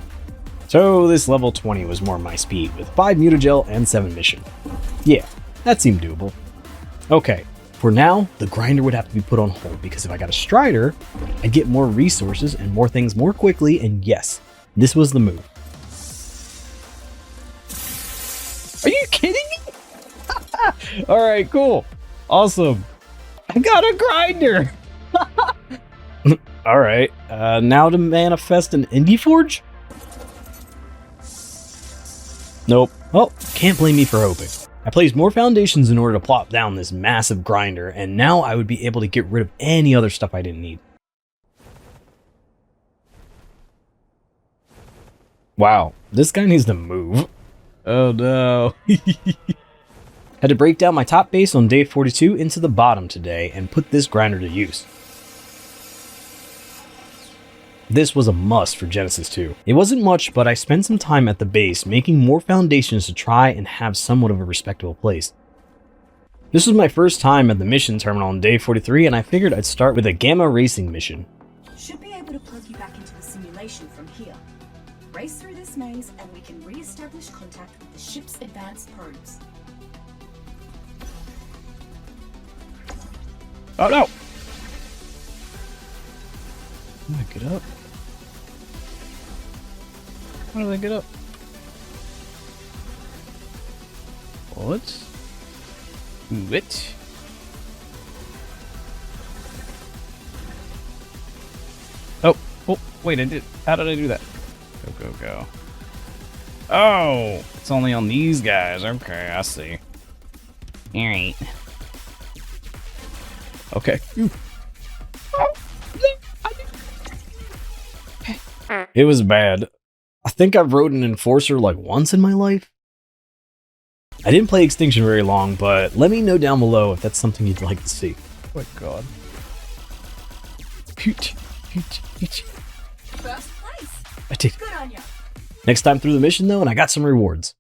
So this level 20 was more my speed, with 5 mutagel and 7 mission. Yeah, that seemed doable. Okay, for now, the grinder would have to be put on hold, because if I got a strider, I'd get more resources and more things more quickly, and yes, this was the move. Are you kidding me? Alright, cool. Awesome. I got a grinder! Alright, now to manifest an indie forge? Nope. Well, can't blame me for hoping. I placed more foundations in order to plop down this massive grinder, and now I would be able to get rid of any other stuff I didn't need. Wow, this guy needs to move. Oh no. Had to break down my top base on day 42 into the bottom today and put this grinder to use. This was a must for Genesis 2. It wasn't much, but I spent some time at the base making more foundations to try and have somewhat of a respectable place. This was my first time at the mission terminal on day 43, and I figured I'd start with a gamma racing mission. Should be able to plug you back into the simulation from here. Race through this maze and we can re-establish contact with the ship's advanced probes. Oh no! How do I get up? How do I get up? What? What? Oh, wait, how did I do that? Go. Oh, it's only on these guys. Okay, I see. Alright. Okay. It was bad. I think I've rode an Enforcer like once in my life. I didn't play Extinction very long, but let me know down below if that's something you'd like to see. Oh my god. First place. I did. Good on ya. Next time through the mission though, and I got some rewards.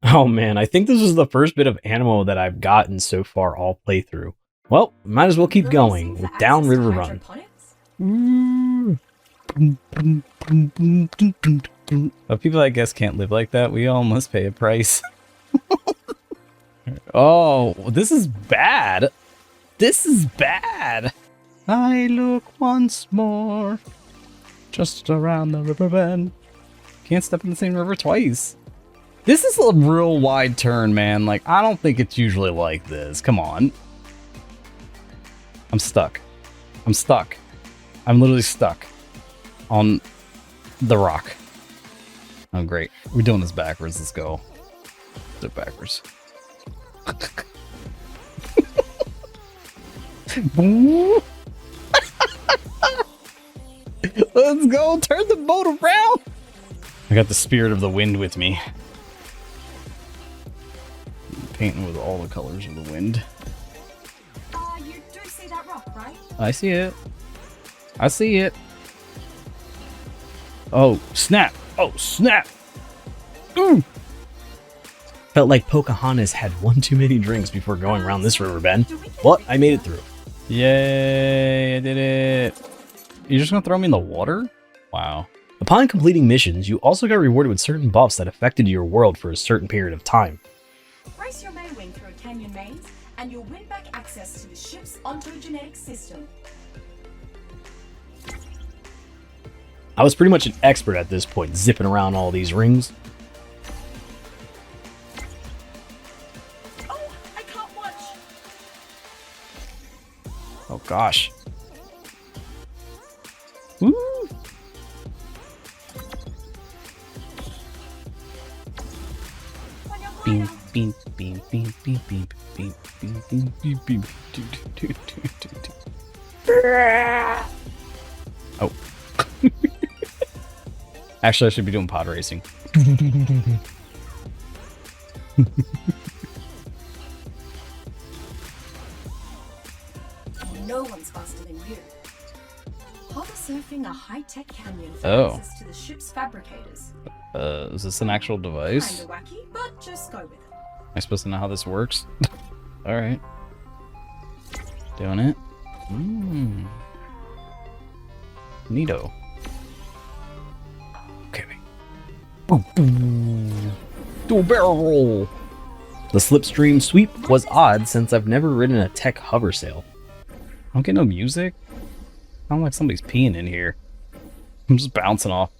Oh man, I think this is the first bit of ammo that I've gotten so far all playthrough. Well, might as well keep going with Downriver Run. But people I guess can't live like that. We all must pay a price. Oh, this is bad. This is bad. I look once more, just around the river bend. Can't step in the same river twice. This is a real wide turn, man. Like, I don't think it's usually like this. Come on. I'm stuck. I'm stuck. I'm literally stuck on the rock. Oh, great. We're doing this backwards. Let's go. Do it backwards. Let's go. Turn the boat around. I got the spirit of the wind with me. Painting with all the colors of the wind. You do see that rock, right? I see it. I see it. Oh, snap. Oh, snap. Ooh. Felt like Pocahontas had one too many drinks before going around this river bend. But I made it through. Yay, I did it. You're just gonna throw me in the water? Wow. Upon completing missions, you also got rewarded with certain buffs that affected your world for a certain period of time. Race your main wing through a canyon maze, and you'll win back access to the ship's ontogenetic system. I was pretty much an expert at this point, zipping around all these rings. Oh, I can't watch. Oh gosh. Woo! Beam, beam, beam, beam, beam, beam, beam, beam, beam, beam, beam. Oh. Actually, I should be doing pod racing. No one's faster than you. Hover surfing a high-tech canyon for Oh. access to the ship's fabricators. Is this an actual device? Kinda wacky, but just go with it. Am I supposed to know how this works? Alright. Doing it. Neato. Okay. Do a barrel roll. The slipstream sweep was odd since I've never ridden a tech hover sail. I don't get no music. Sound like somebody's peeing in here. I'm just bouncing off.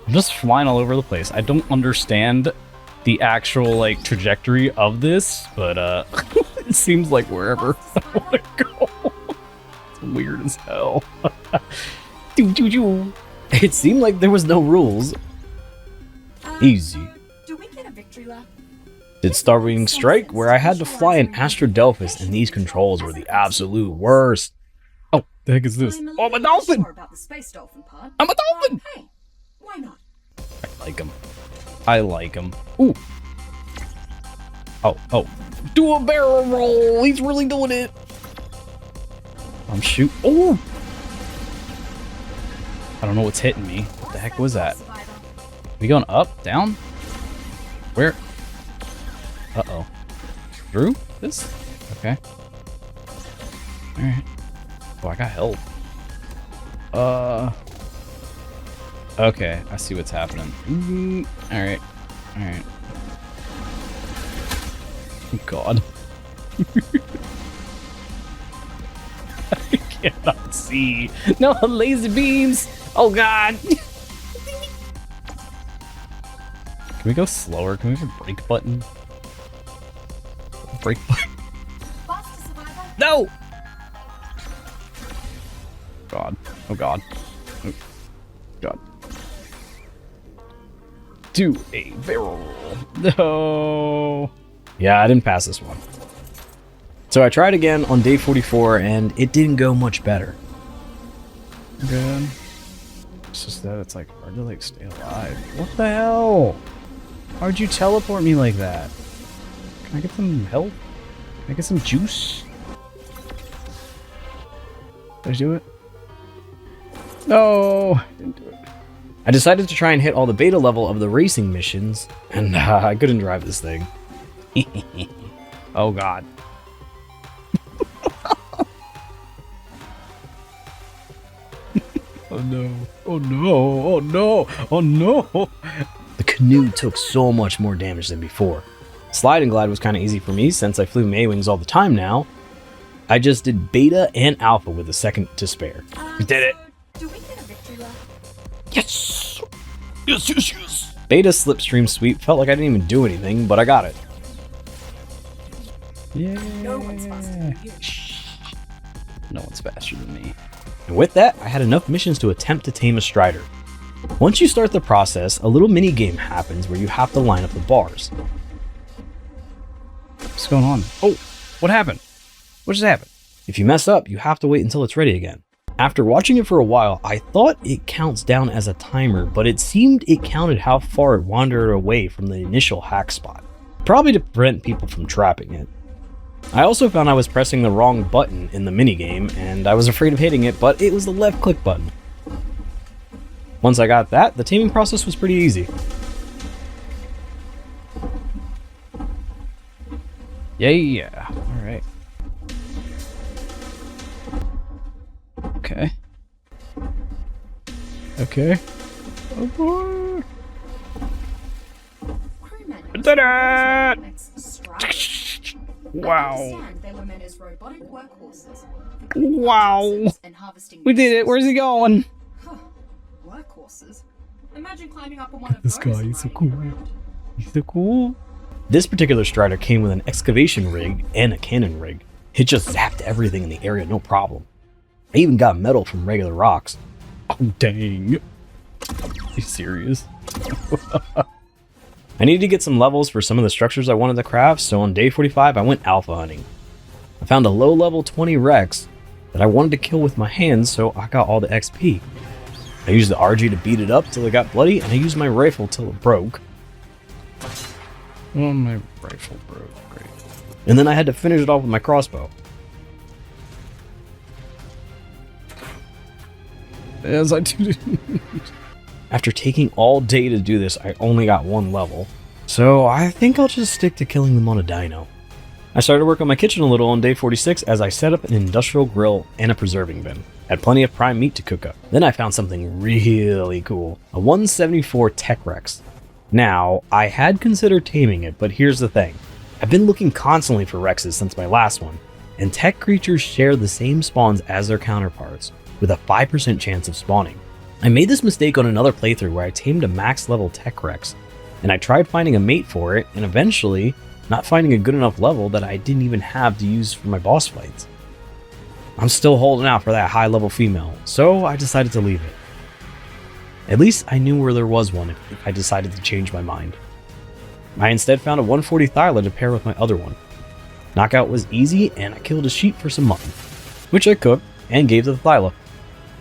I'm just flying all over the place. I don't understand the actual like trajectory of this, but it seems like wherever I want to go. It's weird as hell. It seemed like there was no rules. Easy. Do we get a victory lap? Did Starwing Strike, where I had to fly an Astrodelphus, and these controls were the absolute worst. Oh, the heck is this? Oh, I'm a dolphin! Sure about the space dolphin part. I'm a dolphin! Hey, why not? I like him. I like him. Ooh. Oh. Do a barrel roll! He's really doing it! I'm shoot. Oh! I don't know what's hitting me. What the heck was that? We going up? Down? Where? Uh-oh. Through this? Okay. Alright. Oh, I got help. Okay, I see what's happening. Alright. Alright. Oh, God. I cannot see. No, laser beams! Oh, God! Can we go slower? Can we have a brake button? Brake button. No! God. Oh, God. Oh, God. Do a barrel roll. No. Yeah, I didn't pass this one. So I tried again on day 44, and it didn't go much better. Good. It's just that it's like hard to like stay alive. What the hell? Why'd you teleport me like that? Can I get some help? Can I get some juice? Did I do it? No, I didn't do it. I decided to try and hit all the beta level of the racing missions, and I couldn't drive this thing. Oh, God. Oh, no. Oh, no. Oh, no. Oh, no. The canoe took so much more damage than before. Slide and glide was kind of easy for me since I flew Maywings all the time now. I just did beta and alpha with a second to spare. We did it! Do we get a victory lap? Yes! Yes, yes, yes! Beta slipstream sweep felt like I didn't even do anything, but I got it. Yeah. No one's faster than you. No one's faster than me. And with that, I had enough missions to attempt to tame a Strider. Once you start the process, a little mini game happens where you have to line up the bars. What's going on? Oh, what happened? What just happened? If you mess up, you have to wait until it's ready again. After watching it for a while, I thought it counts down as a timer, but it seemed it counted how far it wandered away from the initial hack spot. Probably to prevent people from trapping it. I also found I was pressing the wrong button in the minigame, and I was afraid of hitting it, but it was the left click button. Once I got that, the taming process was pretty easy. Yeah, alright. Okay. Okay. Oh boy! Crewmen Did it! Wow. Wow. They were meant as robotic workhorses. Wow. And harvesting We did it. Where's he going? Huh. Workhorses? Imagine climbing up on one of This those. guy is so and cool. riding around. He's so cool. This particular Strider came with an excavation rig and a cannon rig. It just zapped everything in the area, no problem. I even got metal from regular rocks. Oh, dang. Are you serious? I needed to get some levels for some of the structures I wanted to craft, so on day 45 I went alpha hunting. I found a low level 20 Rex that I wanted to kill with my hands, so I got all the XP. I used the RG to beat it up till it got bloody, and I used my rifle till it broke. Well, my rifle broke. Great. And then I had to finish it off with my crossbow. As I do. After taking all day to do this, I only got 1 level. So I think I'll just stick to killing them on a dino. I started work on my kitchen a little on day 46 as I set up an industrial grill and a preserving bin. Had plenty of prime meat to cook up. Then I found something really cool. A 174 Tech Rex. Now, I had considered taming it, but here's the thing. I've been looking constantly for Rexes since my last one, and tech creatures share the same spawns as their counterparts, with a 5% chance of spawning. I made this mistake on another playthrough where I tamed a max level Tech Rex, and I tried finding a mate for it, and eventually, not finding a good enough level that I didn't even have to use for my boss fights. I'm still holding out for that high level female, so I decided to leave it. At least I knew where there was one if I decided to change my mind. I instead found a 140 Thyla to pair with my other one. Knockout was easy, and I killed a sheep for some mutton, which I cooked and gave to the Thyla.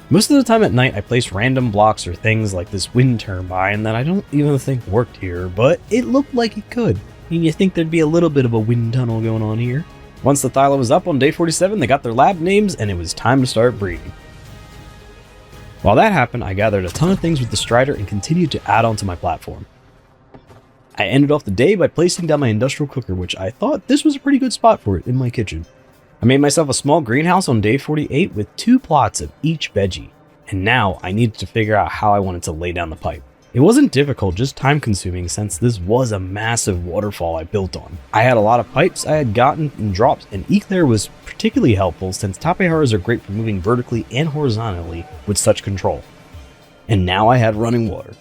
Most of the time at night I placed random blocks or things like this wind turbine that I don't even think worked here, but it looked like it could. And you think there'd be a little bit of a wind tunnel going on here. Once the Thyla was up on day 47, they got their lab names and it was time to start breeding. While that happened, I gathered a ton of things with the Strider and continued to add onto my platform. I ended off the day by placing down my industrial cooker, which I thought this was a pretty good spot for it in my kitchen. I made myself a small greenhouse on day 48 with 2 plots of each veggie, and now I needed to figure out how I wanted to lay down the pipe. It wasn't difficult, just time consuming since this was a massive waterfall I built on. I had a lot of pipes I had gotten in drops, and Eclair was particularly helpful since Tapeharas are great for moving vertically and horizontally with such control. And now I had running water.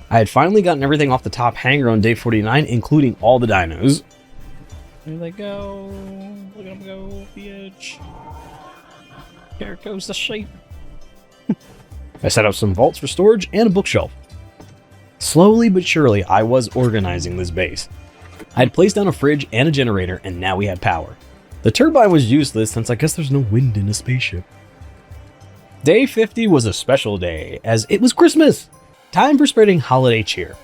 I had finally gotten everything off the top hanger on day 49, including all the dinos. There they go. Look at them go off the edge. There goes the sheep. I set up some vaults for storage and a bookshelf. Slowly but surely, I was organizing this base. I had placed down a fridge and a generator, and now we had power. The turbine was useless since I guess there's no wind in a spaceship. Day 50 was a special day, as it was Christmas! Time for spreading holiday cheer.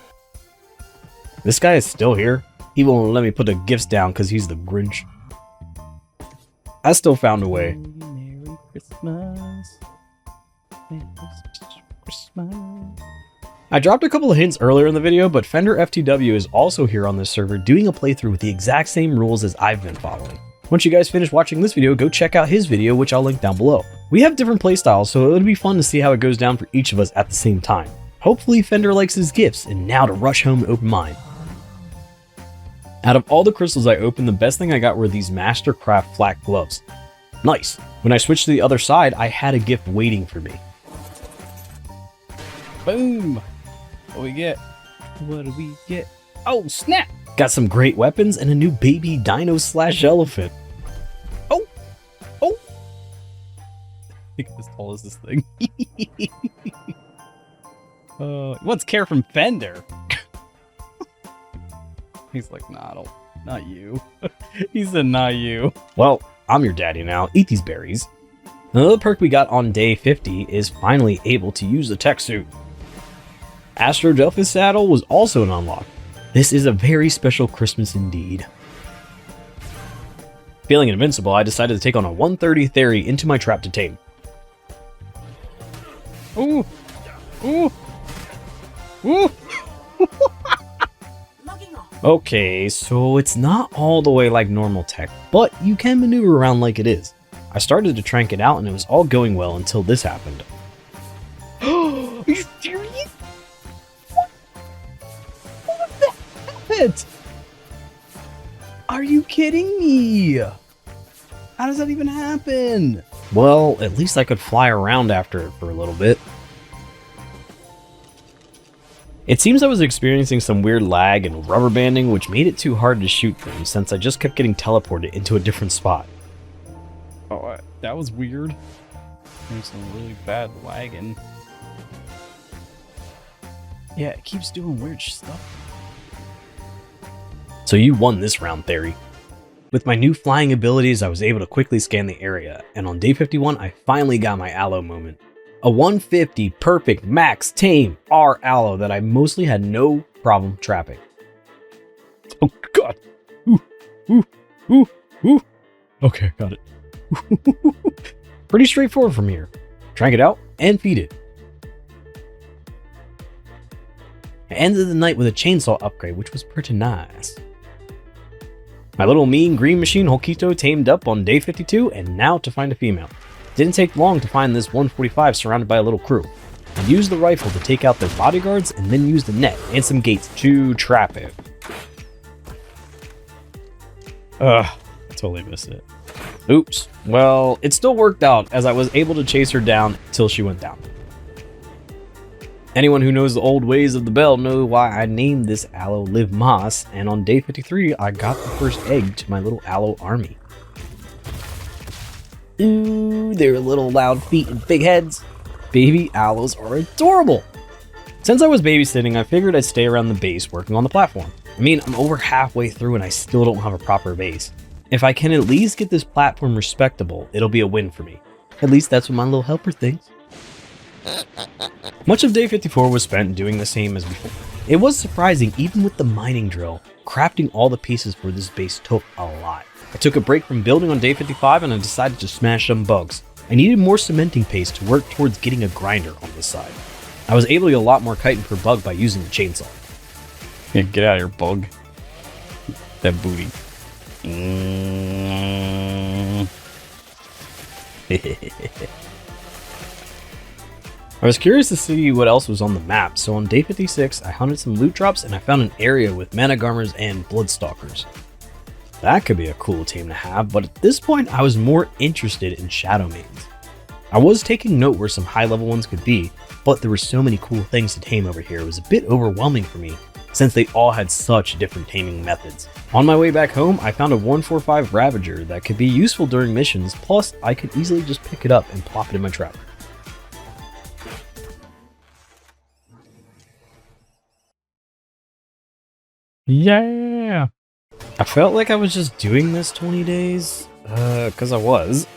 This guy is still here. He won't let me put the gifts down because he's the Grinch. I still found a way. Merry Christmas. Merry Christmas. I dropped a couple of hints earlier in the video, but Fender FTW is also here on this server doing a playthrough with the exact same rules as I've been following. Once you guys finish watching this video, go check out his video, which I'll link down below. We have different playstyles, so it'll be fun to see how it goes down for each of us at the same time. Hopefully Fender likes his gifts, and now to rush home and open mine. Out of all the crystals I opened, the best thing I got were these Mastercraft flak gloves. Nice. When I switched to the other side, I had a gift waiting for me. Boom. What do we get? What do we get? Oh, snap! Got some great weapons and a new baby dino/elephant. Oh! Oh! Look as tall as this thing. What's care from Fender? He's like, nah, not you. He said, not you. Well, I'm your daddy now. Eat these berries. Another perk we got on day 50 is finally able to use the tech suit. Astro Delphis saddle was also an unlock. This is a very special Christmas indeed. Feeling invincible, I decided to take on a 130 Theory into my trap to tame. Ooh! Ooh! Ooh! Okay, so it's not all the way like normal tech, but you can maneuver around like it is. I started to trank it out and it was all going well until this happened. Are you serious? What the happened? Are you kidding me? How does that even happen? Well, at least I could fly around after it for a little bit. It seems I was experiencing some weird lag and rubber banding, which made it too hard to shoot them since I just kept getting teleported into a different spot. Oh, that was weird. There's some really bad lagging. Yeah, it keeps doing weird stuff. So you won this round, Theory. With my new flying abilities, I was able to quickly scan the area, and on day 51, I finally got my Aloe moment. A 150 perfect max tame R aloe that I mostly had no problem trapping. Oh god. Ooh, ooh, ooh, ooh. Okay, got it. Pretty straightforward from here. Drag it out and feed it. I ended the night with a chainsaw upgrade, which was pretty nice. My little mean green machine Holkito tamed up on day 52, and now to find a female. Didn't take long to find this 145 surrounded by a little crew. I used the rifle to take out their bodyguards and then used a net and some gates to trap it. I totally missed it. Oops. Well, it still worked out as I was able to chase her down till she went down. Anyone who knows the old ways of the bell know why I named this aloe Live Moss, and on day 53 I got the first egg to my little aloe army. Ooh, their little loud feet and big heads. Baby aloes are adorable. Since I was babysitting, I figured I'd stay around the base working on the platform. I mean, I'm over halfway through and I still don't have a proper base. If I can at least get this platform respectable, it'll be a win for me. At least that's what my little helper thinks. Much of day 54 was spent doing the same as before. It was surprising, even with the mining drill, crafting all the pieces for this base took a lot. I took a break from building on day 55 and I decided to smash some bugs. I needed more cementing paste to work towards getting a grinder on this side. I was able to get a lot more chitin per bug by using the chainsaw. Yeah, get out of here, bug. That booty. I was curious to see what else was on the map, so on day 56 I hunted some loot drops and I found an area with Managarmers and Bloodstalkers. That could be a cool team to have, but at this point I was more interested in Shadow Maidens. I was taking note where some high level ones could be, but there were so many cool things to tame over here it was a bit overwhelming for me, since they all had such different taming methods. On my way back home, I found a 145 Ravager that could be useful during missions, plus I could easily just pick it up and plop it in my trap. Yeah. I felt like I was just doing this 20 days, cause I was.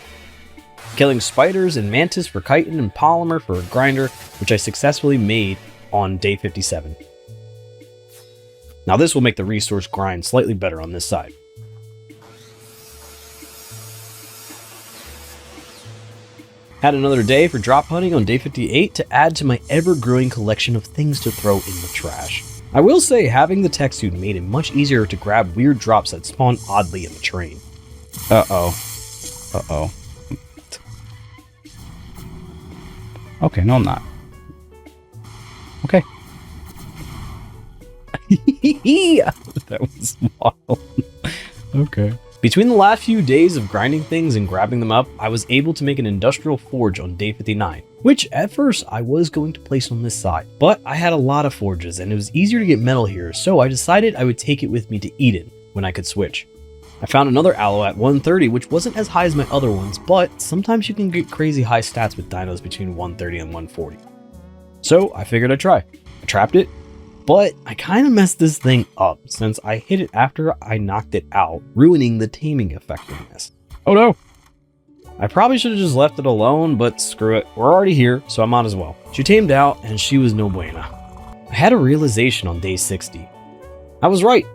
Killing spiders and mantis for chitin and polymer for a grinder, which I successfully made on day 57. Now this will make the resource grind slightly better on this side. Had another day for drop hunting on day 58 to add to my ever-growing collection of things to throw in the trash. I will say having the tech suit made it much easier to grab weird drops that spawn oddly in the terrain. Uh-oh. Okay, no I'm not. Okay. That was wild. Okay. Between the last few days of grinding things and grabbing them up, I was able to make an industrial forge on day 59, which at first I was going to place on this side, but I had a lot of forges and it was easier to get metal here, so I decided I would take it with me to Eden when I could switch. I found another aloe at 130, which wasn't as high as my other ones, but sometimes you can get crazy high stats with dinos between 130 and 140. So I figured I'd try. I trapped it, but I kind of messed this thing up since I hit it after I knocked it out, ruining the taming effectiveness. Oh no! I probably should have just left it alone, but screw it. We're already here, so I might as well. She tamed out, and she was no buena. I had a realization on day 60. I was right,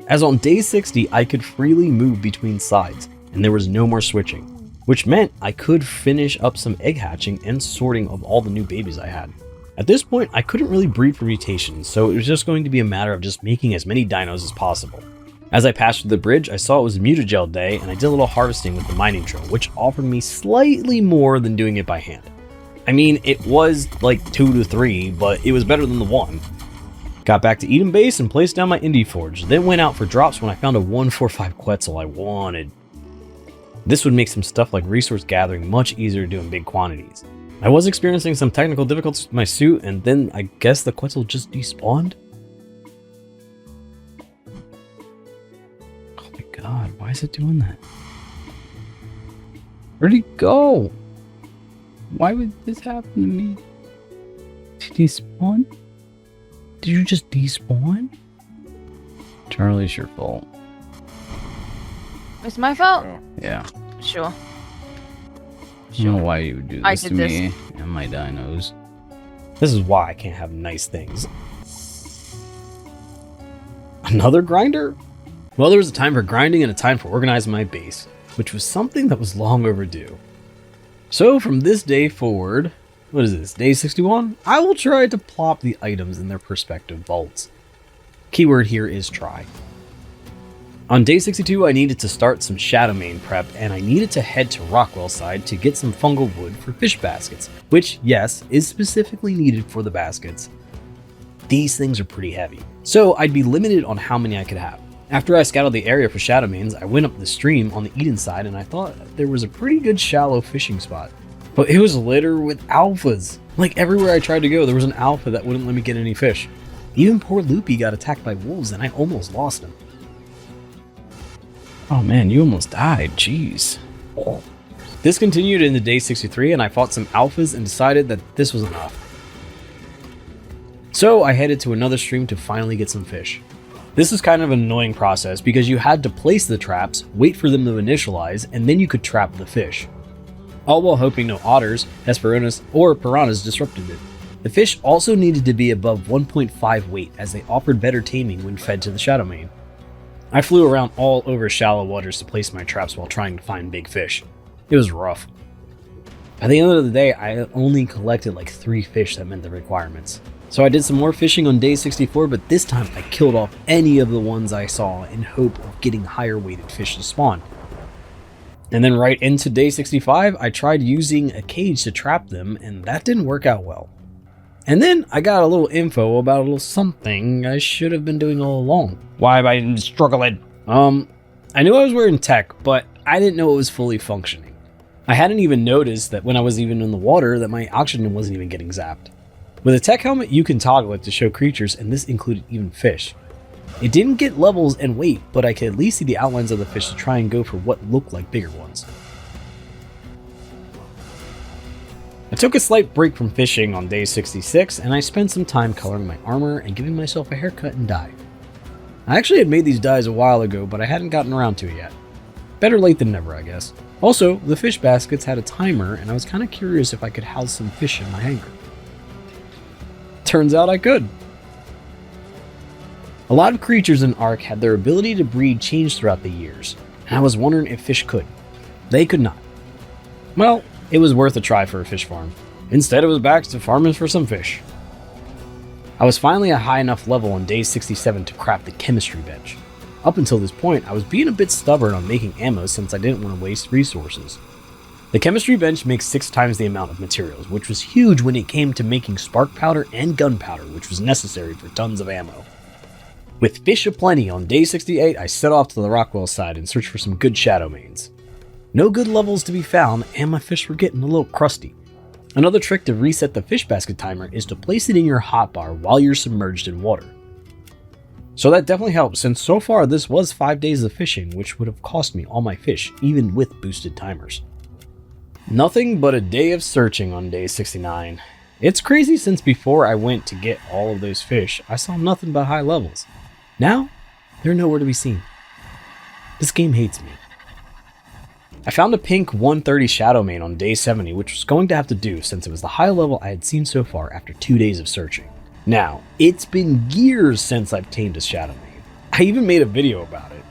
as on day 60 I could freely move between sides, and there was no more switching, which meant I could finish up some egg hatching and sorting of all the new babies I had. At this point, I couldn't really breed for mutations, so it was just going to be a matter of just making as many dinos as possible. As I passed through the bridge, I saw it was a mutagel day, and I did a little harvesting with the mining drill, which offered me slightly more than doing it by hand. I mean, it was like 2 to 3, but it was better than the 1. Got back to Eden Base and placed down my Indie Forge, then went out for drops when I found a 145 Quetzal I wanted. This would make some stuff like resource gathering much easier to do in big quantities. I was experiencing some technical difficulties with my suit, and then I guess the Quetzal just despawned? Oh my god, why is it doing that? Where'd he go? Why would this happen to me? Did he spawn? Did you just despawn? Charlie, it's your fault. It's my fault? Yeah. Sure. I don't know why you would do I this did to this. me. Yeah. Damn my dinos. This is why I can't have nice things. Another grinder? Well, there was a time for grinding and a time for organizing my base, which was something that was long overdue. So from this day forward, what is this, day 61? I will try to plop the items in their respective vaults. Keyword here is try. On day 62, I needed to start some Shadowmane prep, and I needed to head to Rockwell side to get some fungal wood for fish baskets, which, yes, is specifically needed for the baskets. These things are pretty heavy, so I'd be limited on how many I could have. After I scouted the area for Shadowmanes, I went up the stream on the Eden side and I thought there was a pretty good shallow fishing spot. But it was littered with alphas. Like everywhere I tried to go, there was an alpha that wouldn't let me get any fish. Even poor Loopy got attacked by wolves and I almost lost him. Oh man, you almost died, jeez. This continued into day 63 and I fought some alphas and decided that this was enough. So I headed to another stream to finally get some fish. This is kind of an annoying process because you had to place the traps, wait for them to initialize, and then you could trap the fish. All while hoping no otters, Hesperornis, or piranhas disrupted it. The fish also needed to be above 1.5 weight as they offered better taming when fed to the Shadowmane. I flew around all over shallow waters to place my traps while trying to find big fish. It was rough. By the end of the day, I only collected like 3 fish that met the requirements. So I did some more fishing on day 64, but this time I killed off any of the ones I saw in hope of getting higher weighted fish to spawn. And then right into day 65, I tried using a cage to trap them, and that didn't work out well. And then I got a little info about a little something I should have been doing all along. Why am I struggling? I knew I was wearing tech, but I didn't know it was fully functioning. I hadn't even noticed that when I was even in the water that my oxygen wasn't even getting zapped. With a tech helmet, you can toggle it to show creatures, and this included even fish. It didn't get levels and weight, but I could at least see the outlines of the fish to try and go for what looked like bigger ones. I took a slight break from fishing on day 66, and I spent some time coloring my armor and giving myself a haircut and dye. I actually had made these dyes a while ago, but I hadn't gotten around to it yet. Better late than never, I guess. Also, the fish baskets had a timer, and I was kind of curious if I could house some fish in my hangar. Turns out I could. A lot of creatures in Ark had their ability to breed change throughout the years, and I was wondering if fish could. They could not. Well, it was worth a try for a fish farm. Instead, it was back to farming for some fish. I was finally at a high enough level on day 67 to craft the chemistry bench. Up until this point, I was being a bit stubborn on making ammo since I didn't want to waste resources. The chemistry bench makes 6 times the amount of materials, which was huge when it came to making spark powder and gunpowder, which was necessary for tons of ammo. With fish aplenty on day 68, I set off to the Rockwell side and searched for some good Shadowmanes. No good levels to be found, and my fish were getting a little crusty. Another trick to reset the fish basket timer is to place it in your hotbar while you're submerged in water. So that definitely helps, since so far this was 5 days of fishing, which would have cost me all my fish, even with boosted timers. Nothing but a day of searching on day 69. It's crazy since before I went to get all of those fish, I saw nothing but high levels. Now, they're nowhere to be seen. This game hates me. I found a pink 130 Shadowmane on day 70, which was going to have to do since it was the high level I had seen so far after 2 days of searching. Now, it's been years since I've tamed a Shadowmane. I even made a video about it.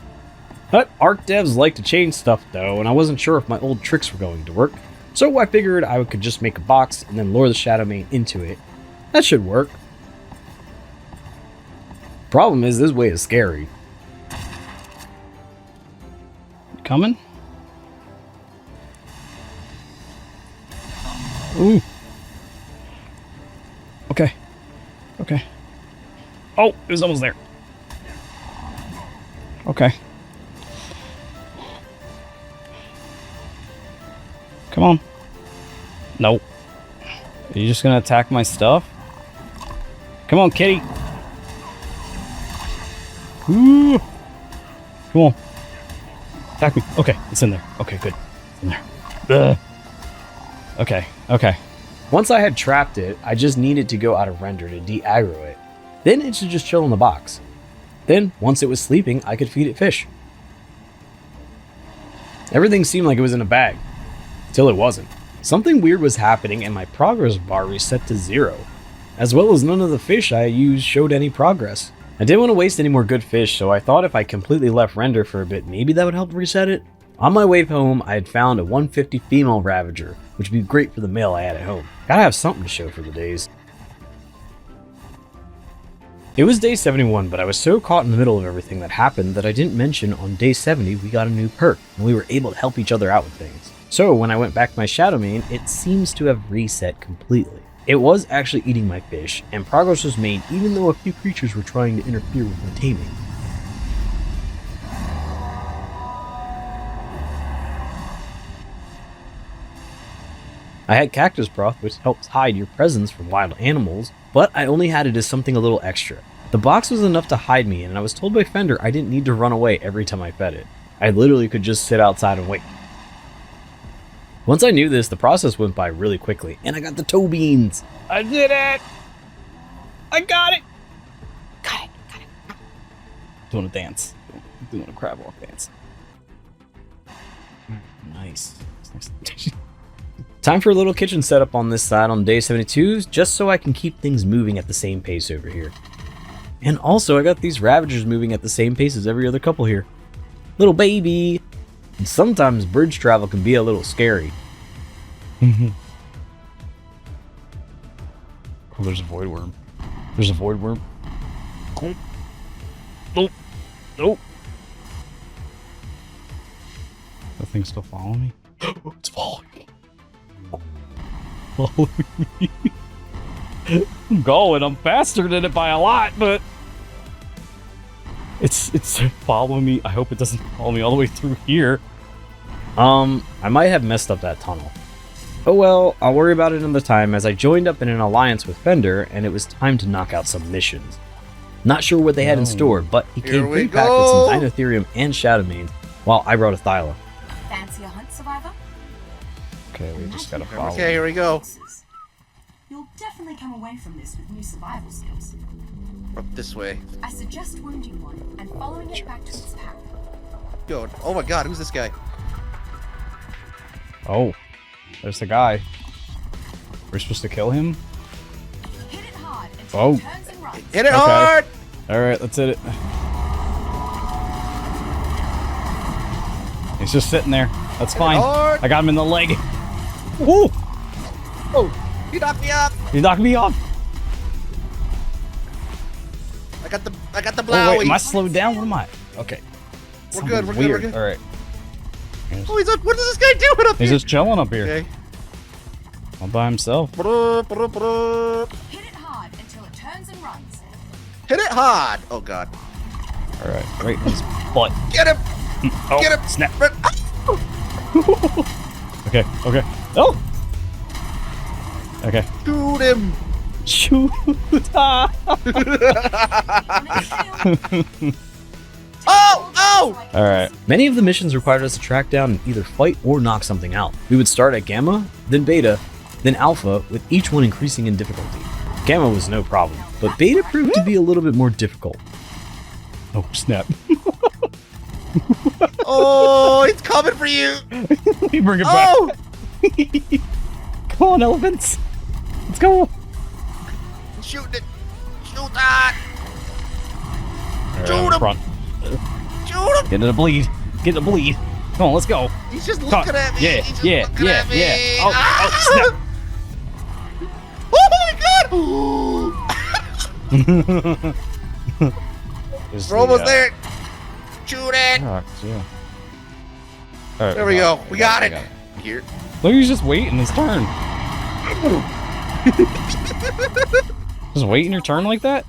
But Ark devs like to change stuff though, and I wasn't sure if my old tricks were going to work, so I figured I could just make a box and then lure the Shadowmane into it. That should work. Problem is, this way is scary. Coming? Ooh. Okay. Okay. Oh, it was almost there. Okay. Come on. Nope. Are you just gonna attack my stuff? Come on, kitty. Ooh. Come on. Attack me. Okay, it's in there. Okay, good. It's in there. Ugh. Okay, okay. Once I had trapped it, I just needed to go out of render to de-aggro it. Then it should just chill in the box. Then, once it was sleeping, I could feed it fish. Everything seemed like it was in a bag. Till it wasn't. something weird was happening and my progress bar reset to 0, as well as none of the fish I used showed any progress. I didn't want to waste any more good fish, so I thought if I completely left render for a bit, maybe that would help reset it. On my way home, I had found a 150 female Ravager, which would be great for the male I had at home. Gotta have something to show for the days. It was day 71, but I was so caught in the middle of everything that happened that I didn't mention on day 70 we got a new perk, and we were able to help each other out with things. So when I went back to my Shadow Main, it seems to have reset completely. It was actually eating my fish, and progress was made even though a few creatures were trying to interfere with my taming. I had cactus broth, which helps hide your presence from wild animals, but I only had it as something a little extra. The box was enough to hide me, and I was told by Fender I didn't need to run away every time I fed it. I literally could just sit outside and wait. Once I knew this, the process went by really quickly, and I got the toe beans. I did it! I got it! Got it. Doing a dance. Doing a crab walk dance. Nice. Time for a little kitchen setup on this side on day 72, just so I can keep things moving at the same pace over here. And also, I got these Ravagers moving at the same pace as every other couple here. Little baby! And sometimes bridge travel can be a little scary. Oh, there's a void worm. There's a void worm. Oh. Nope. Nope. That thing's still following me? It's following me. Following me. I'm going. I'm faster than it by a lot, but it's following me. I hope it doesn't follow me all the way through here. I might have messed up that tunnel. Oh well, I'll worry about it another time as I joined up in an alliance with Fender and it was time to knock out some missions. Not sure what they had in store, but he came pre-packed with some Dinotherium and Shadow Mains, while I brought a Thyla. Fancy a hunt, survivor? Okay, we just gotta follow. Okay, here we go. You'll definitely come away from this with new survival skills. Up this way. I suggest wounding one and following it back to its pack. Go. Oh my god, who's this guy? Oh, there's the guy. We're supposed to kill him? Hit it hard until Oh. it turns and runs. Hit it hard! Alright, let's hit it. He's just sitting there. That's fine. hard. I got him in the leg. Woo! Oh, he knocked me up! He knocked me off. I got the Oh, blowy. wait, am I slowed down? What am I? Okay. We're good, we're good, we're good. Alright. Oh, he's up. What is this guy doing up He's here? just chilling up here. Okay. All by himself. Hit it Hit it hard until it turns and runs. hard! Oh god. Alright, right in his butt. Get him! Oh, Get him! snap. Run. Okay, okay. Oh! Okay. Shoot him! Shoot! Ah! Oh! Oh! Alright. Many of the missions required us to track down and either fight or knock something out. We would start at Gamma, then Beta, then Alpha, with each one increasing in difficulty. Gamma was no problem, but Beta proved to be a little bit more difficult. Oh, snap. Oh, he's coming for you! Let me bring it back. Oh! Come on, elephants. Let's go. Shoot it! Shoot that! Alright, Shoot I'm in him. front. Shoot him! Get to the bleed. Get to the bleed. Come on, let's go. He's just Come on. looking at me! Yeah, He's just yeah, looking yeah, at me. yeah. Oh, Ah! oh, snap. Oh my god! We're almost there! Shoot it! Oh, yeah. Alright, There we go. We got it. it. Here. Look, he's just waiting his turn. Just waiting your turn like that?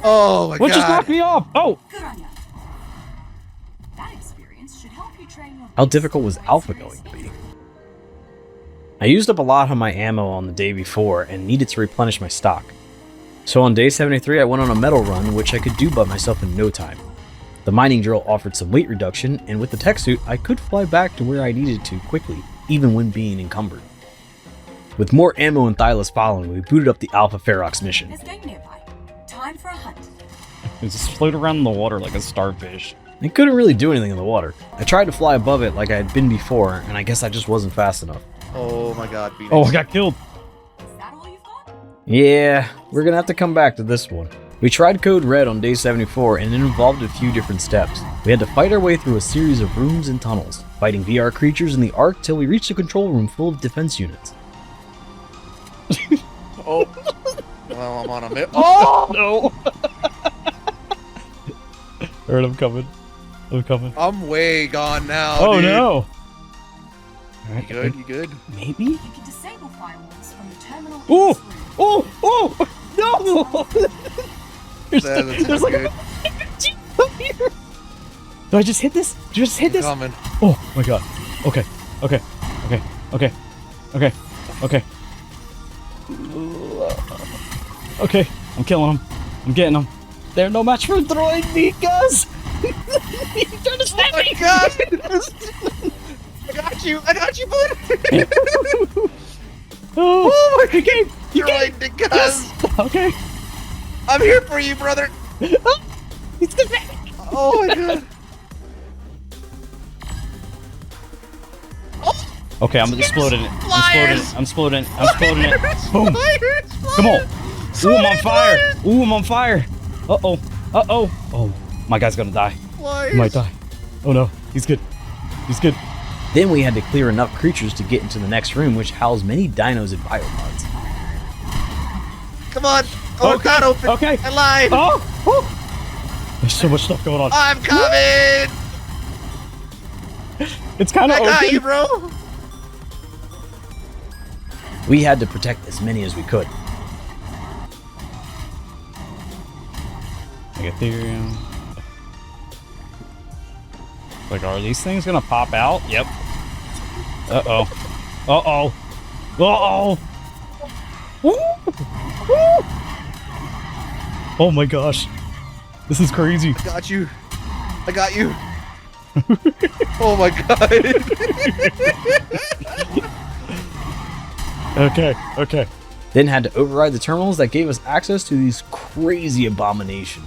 Oh my What god. just knocked me off? Oh! Good on you. That experience should help you train your How difficult was Alpha going to be? I used up a lot of my ammo on the day before and needed to replenish my stock. So on day 73 I went on a metal run, which I could do by myself in no time. The mining drill offered some weight reduction, and with the tech suit I could fly back to where I needed to quickly, even when being encumbered. With more ammo and Thylas following, we booted up the Alpha Ferox mission. There's game nearby. Time for a hunt. It just float around in the water like a starfish. I couldn't really do anything in the water. I tried to fly above it like I had been before, and I guess I just wasn't fast enough. Oh my god, Phoenix. Oh, I got killed. Is that all you've got? Yeah, we're gonna have to come back to this one. We tried Code Red on day 74 and it involved a few different steps. We had to fight our way through a series of rooms and tunnels, fighting VR creatures in the Ark till we reached a control room full of defense units. Oh. Well, I'm on a minute. Oh! No. Alright, I'm coming. I'm way gone now, Oh dude. no. You good? You good? Maybe? You can disable firewalls from the terminal. Ooh! in this room. Oh! Oh! No! There's, That's there's not like good. a up here. Do I just hit this? Did I just hit this? Coming. Oh my god. Okay. Okay. Okay. Okay. Okay. Okay. Okay. I'm killing him. I'm getting him. They're no match for throwing me, Gus. He's trying to stab Oh my me. god! I got you, bud! Oh, Oh my you came. You You're came. right, Gus! Yes. Okay. I'm here for you, brother! He's pathetic. Oh my god! Okay, I'm exploding it. I'm exploding it. Boom. Fires, Come on. fires, Ooh, I'm on fire. fires, Ooh, I'm on fire. Uh-oh. Uh-oh. Oh, my guy's gonna die. fires. He might die. Oh no. He's good. He's good. Then we had to clear enough creatures to get into the next room, which housed many dinos and biopods. Come on! Oh, it's Okay, not open! okay. I lied! Oh! Woo. There's so much stuff going on. I'm coming! It's kind of I got open. you, bro! We had to protect as many as we could. Like Ethereum. Like, are these things gonna pop out? Yep. Uh-oh. Uh-oh. Uh-oh. Woo! Woo! Oh my gosh. This is crazy. I got you. I got you. Oh my god. Okay, okay. Then had to override the terminals that gave us access to these crazy abomination.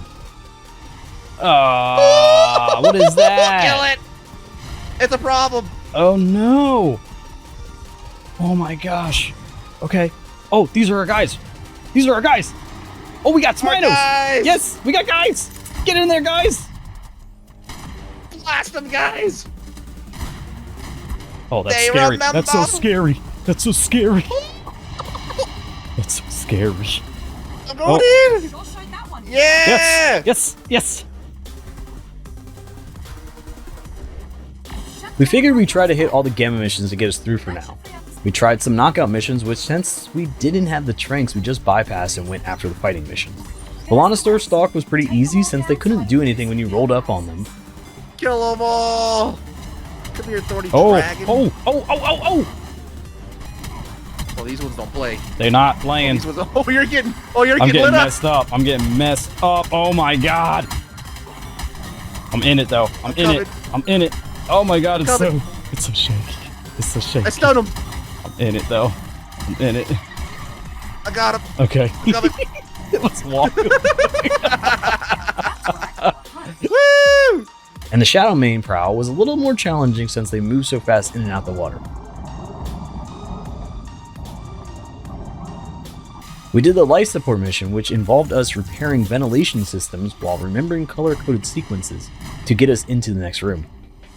Ah, what is Kill that? it! It's a problem. Oh no. Oh my gosh. Okay. Oh, these are our guys. These are our guys. Oh, we got Our Sminos. guys! Yes, we got guys. Get in there, guys. Blast them, guys! Oh, that's They scary. run down That's the so bottom. scary. That's so scary. That's so scary. I'm going in! Sure showed that one. Yeah! Yes. Yes. Yes. We figured we'd try to hit all the gamma missions to get us through for now. We tried some knockout missions, which since we didn't have the tranks, we just bypassed and went after the fighting mission. Volanister stalk was pretty easy since they couldn't do anything when you rolled up on them. Kill them all! Come here, thorny Oh. dragon. Oh. Oh. Oh. Oh. Oh. Oh, these ones don't play. They're not playing. These ones. Oh, you're getting. Oh, you're I'm getting getting lit up. messed up. I'm getting messed up. Oh my god. I'm in it though. I'm in it. I'm in it. Oh my god, it's Coming. so shaky. It's so shaky. I stunned him. I'm in it though. I'm in it. I got him. Okay. Coming. Let's walk. Woo! And the Shadow Main prowl was a little more challenging since they moved so fast in and out the water. We did the life support mission, which involved us repairing ventilation systems while remembering color-coded sequences to get us into the next room.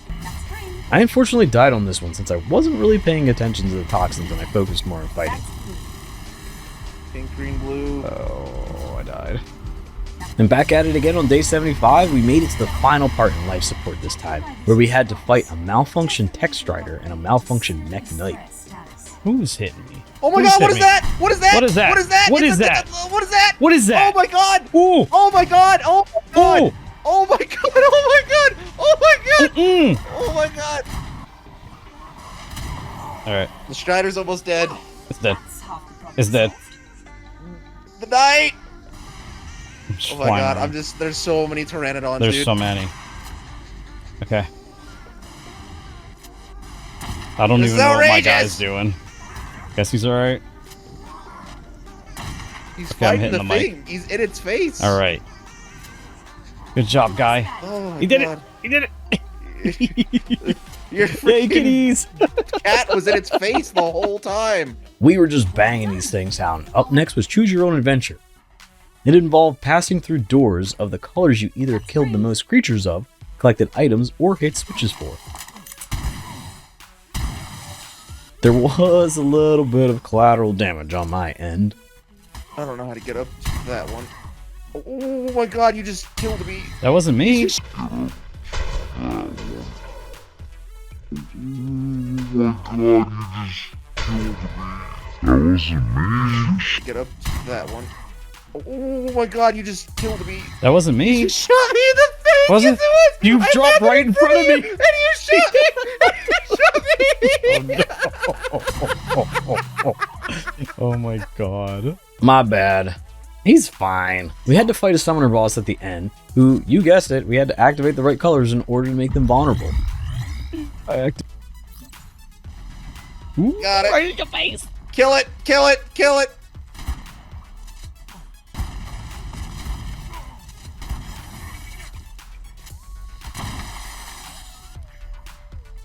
That's green. I unfortunately died on this one since I wasn't really paying attention to the toxins and I focused more on fighting. That's blue. Pink, green, blue. Oh, I died. And back at it again on day 75, we made it to the final part in life support this time, where we had to fight a malfunction tech strider and a malfunction mech knight. Status. Who's hitting me? Oh my Who's god, what hitting is that? What is that? What is that? What is that? What It's is a- that? What is that? What is that? Oh my god! Ooh! Oh my god! Oh my god! Ooh! Oh my god! Oh my god! Oh my god! Mm. Oh my god! All right, The Strider's almost dead. it's dead. That's half the problem It's dead. solved. The knight! I'm just Oh my flying god, around. there's so many Pteranodons, There's dude. so many. Okay. I don't This even is know what my outrageous. guy's doing. Guess he's all right. He's Okay, I'm fighting hitting the the mic. thing. He's in its face. All right. Good job, guy. Oh my He did god. it. He did it. Your Yay, freaking kitties! cat was in its face the whole time. We were just banging these things down. Up next was Choose Your Own Adventure. It involved passing through doors of the colors you either killed the most creatures of, collected items, or hit switches for. There was a little bit of collateral damage on my end. I don't know how to get up to that one. Oh my god, you just killed me. That wasn't me. Get up to that one. Oh my god, you just killed me. That wasn't me. You shot me in the face. Was it? Yes, it was. You I dropped landed right in front of me. And you shot me. You shot me. Oh my god. My bad. He's fine. We had to fight a summoner boss at the end, who, you guessed it, we had to activate the right colors in order to make them vulnerable. Got it. Right in your face. Kill it. Kill it. Kill it.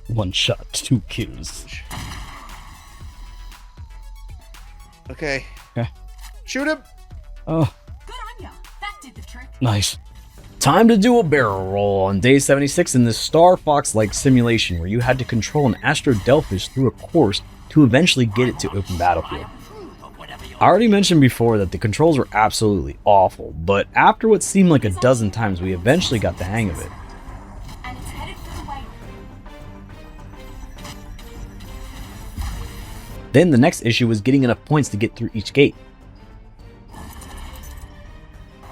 One shot, 2 kills. Okay. Okay. Shoot him. Oh, Good on ya. That did the trick. nice. Time to do a barrel roll on day 76 in this Star Fox-like simulation where you had to control an Astro Delphish through a course to eventually get it to open battlefield. I already mentioned before that the controls were absolutely awful, but after what seemed like a dozen times, we eventually got the hang of it. And it's headed for the way. Then the next issue was getting enough points to get through each gate.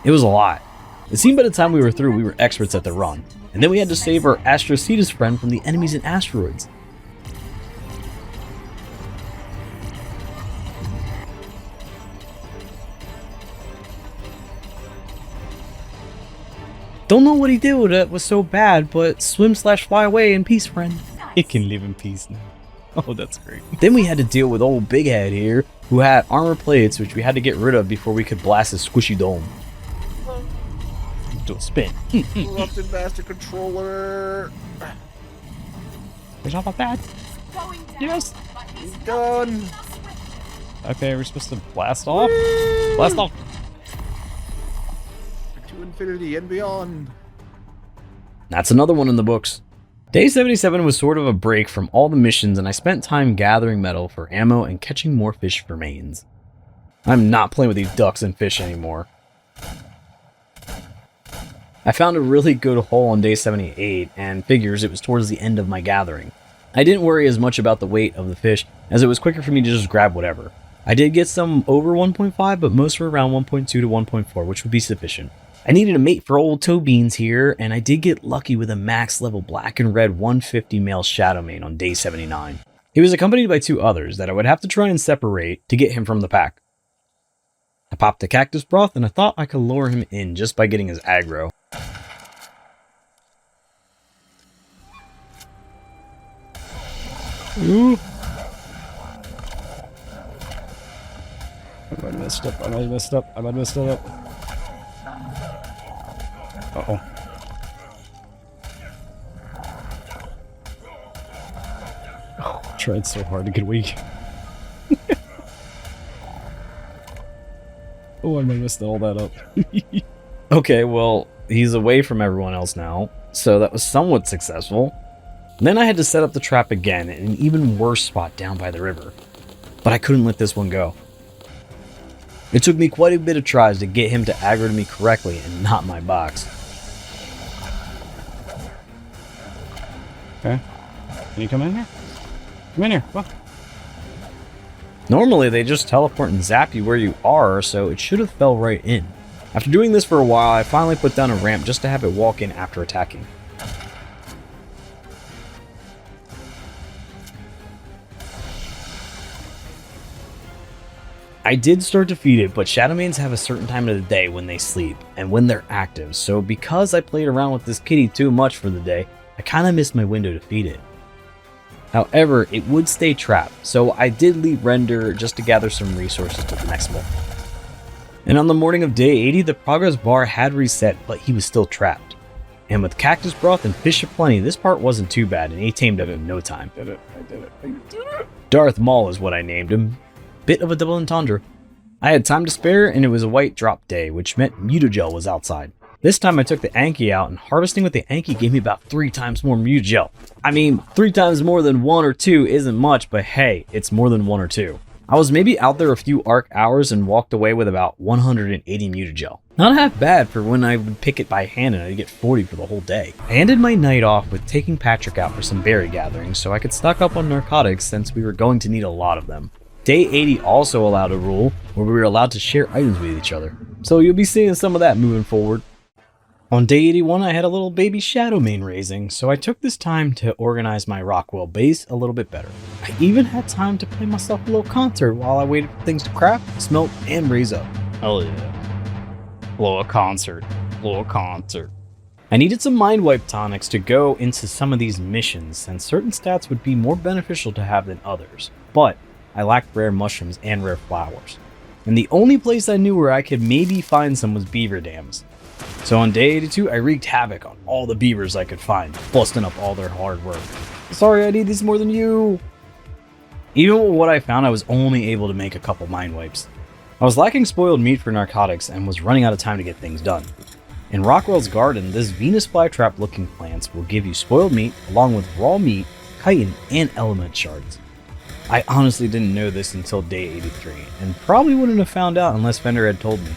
It was a lot. It seemed by the time we were through, we were experts at the run, and then we had to save our Astrocetus friend from the enemies and asteroids. Don't know what he did that was so bad, but swim/fly away in peace, friend. It can live in peace now. Oh, that's great. Then we had to deal with old Big Head here, who had armor plates which we had to get rid of before we could blast his squishy dome. Do a spin. Corrupted Master Controller. There's not that bad. Going down. Yes. But he's Done. Okay, we're supposed to blast off. Blast off. To infinity and beyond. That's another one in the books. Day 77 was sort of a break from all the missions, and I spent time gathering metal for ammo and catching more fish for mains. I'm not playing with these ducks and fish anymore. I found a really good hole on day 78, and figures it was towards the end of my gathering. I didn't worry as much about the weight of the fish, as it was quicker for me to just grab whatever. I did get some over 1.5, but most were around 1.2 to 1.4, which would be sufficient. I needed a mate for old toe beans here, and I did get lucky with a max level black and red 150 male Shadowmane on day 79. He was accompanied by 2 others that I would have to try and separate to get him from the pack. I popped the cactus broth, and I thought I could lure him in just by getting his aggro. Ooh. I might have messed up. I might have messed it up. Uh-oh. Oh, I tried so hard to get away. Oh, I might have messed all that up. Okay, well, he's away from everyone else now, so that was somewhat successful. Then I had to set up the trap again in an even worse spot down by the river. But I couldn't let this one go. It took me quite a bit of tries to get him to aggro to me correctly and not my box. Okay. Can you come in here? Come in here. What? Normally they just teleport and zap you where you are, so it should have fell right in. After doing this for a while, I finally put down a ramp just to have it walk in after attacking. I did start to feed it, but Shadowmanes have a certain time of the day when they sleep, and when they're active, so because I played around with this kitty too much for the day, I kinda missed my window to feed it. However, it would stay trapped, so I did leave render just to gather some resources to the next morning. And on the morning of day 80, the progress bar had reset, but he was still trapped. And with cactus broth and fish aplenty, this part wasn't too bad, and he tamed up in no time. I did it. Darth Maul is what I named him. Bit of a double entendre. I had time to spare, and it was a white drop day, which meant mutagel was outside. This time I took the Anki out, and harvesting with the Anki gave me about 3 times more mutagel. I mean, 3 times more than 1 or 2 isn't much, but hey, it's more than 1 or 2. I was maybe out there a few Ark hours and walked away with about 180 mutagel. Not half bad for when I would pick it by hand and I'd get 40 for the whole day. I ended my night off with taking Patrick out for some berry gathering so I could stock up on narcotics since we were going to need a lot of them. Day 80 also allowed a rule where we were allowed to share items with each other, so you'll be seeing some of that moving forward. On day 81, I had a little baby shadow mane raising, so I took this time to organize my Rockwell base a little bit better. I even had time to play myself a little concert while I waited for things to craft, smelt, and raise up. Oh yeah. Blow a concert. Blow a concert. I needed some mind wipe tonics to go into some of these missions, and certain stats would be more beneficial to have than others. But I lacked rare mushrooms and rare flowers. And the only place I knew where I could maybe find some was beaver dams. So on day 82, I wreaked havoc on all the beavers I could find, busting up all their hard work. Sorry, I need these more than you. Even with what I found, I was only able to make a couple mind wipes. I was lacking spoiled meat for narcotics and was running out of time to get things done. In Rockwell's garden, this Venus flytrap looking plants will give you spoiled meat along with raw meat, chitin, and element shards. I honestly didn't know this until day 83, and probably wouldn't have found out unless Fender had told me.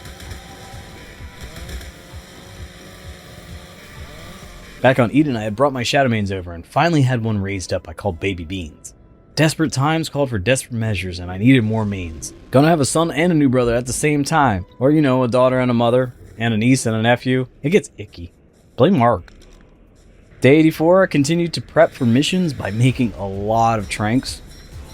Back on Eden, I had brought my Shadowmanes over and finally had one raised up I called Baby Beans. Desperate times called for desperate measures, and I needed more manes. Gonna have a son and a new brother at the same time, or you know, a daughter and a mother, and a niece and a nephew. It gets icky. Blame Mark. Day 84, I continued to prep for missions by making a lot of tranks,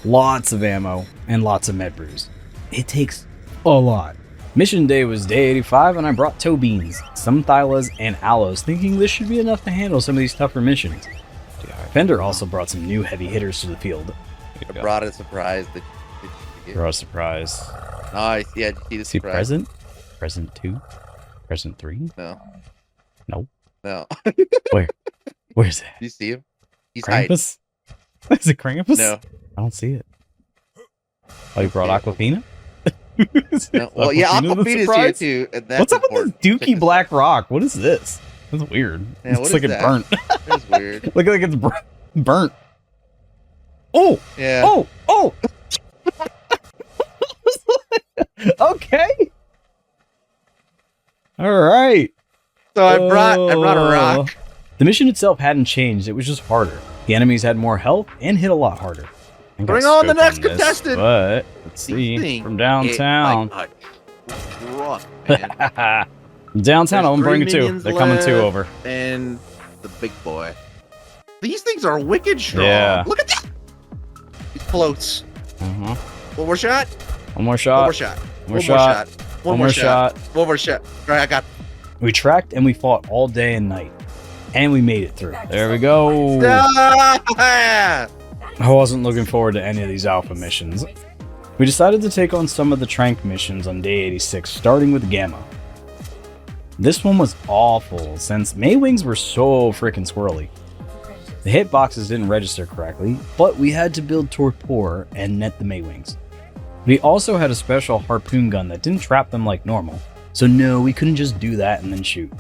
lots of ammo, and lots of med brews. It takes a lot. Mission day was day 85 and I brought toe beans, some thylas, and aloes, thinking this should be enough to handle some of these tougher missions. Fender also brought some new heavy hitters to the field. I brought a surprise. Brought a surprise. Nice. Yeah, did you see the See surprise? present? Present 2? Present 3? No. No. No. Where? Where's it? Do you see him? He's hiding. Krampus? Is it Krampus? No. I don't see it. Oh, you brought Aquafina? No. Well, yeah, Aquafina's here too. And that's What's up important. with this dookie black rock? What is this? That's weird. Yeah, It's what like is it's that? burnt. That's weird. Look like it's burnt. Oh! Yeah. Oh! Oh! Okay. All right. So I brought a rock. The mission itself hadn't changed, it was just harder. The enemies had more health and hit a lot harder. I got Bring on the scope next this, contestant. But let's These see. things From downtown. hit like a truck, man. From downtown, I'm There's bringing 2. 3 minions They're coming 2 left. over. And the big boy. These things are wicked strong. Yeah. Look at that. He floats. Uh-huh. One more shot. One more One shot. more shot. One more shot. One more shot. One more shot. All right, I got. We tracked and we fought all day and night. And we made it through. There we go. Ah! I wasn't looking forward to any of these alpha missions. We decided to take on some of the Trank missions on day 86, starting with Gamma. This one was awful, since Maywings were so freaking squirrely. The hitboxes didn't register correctly, but we had to build Torpor and net the Maywings. We also had a special harpoon gun that didn't trap them like normal, so no, we couldn't just do that and then shoot.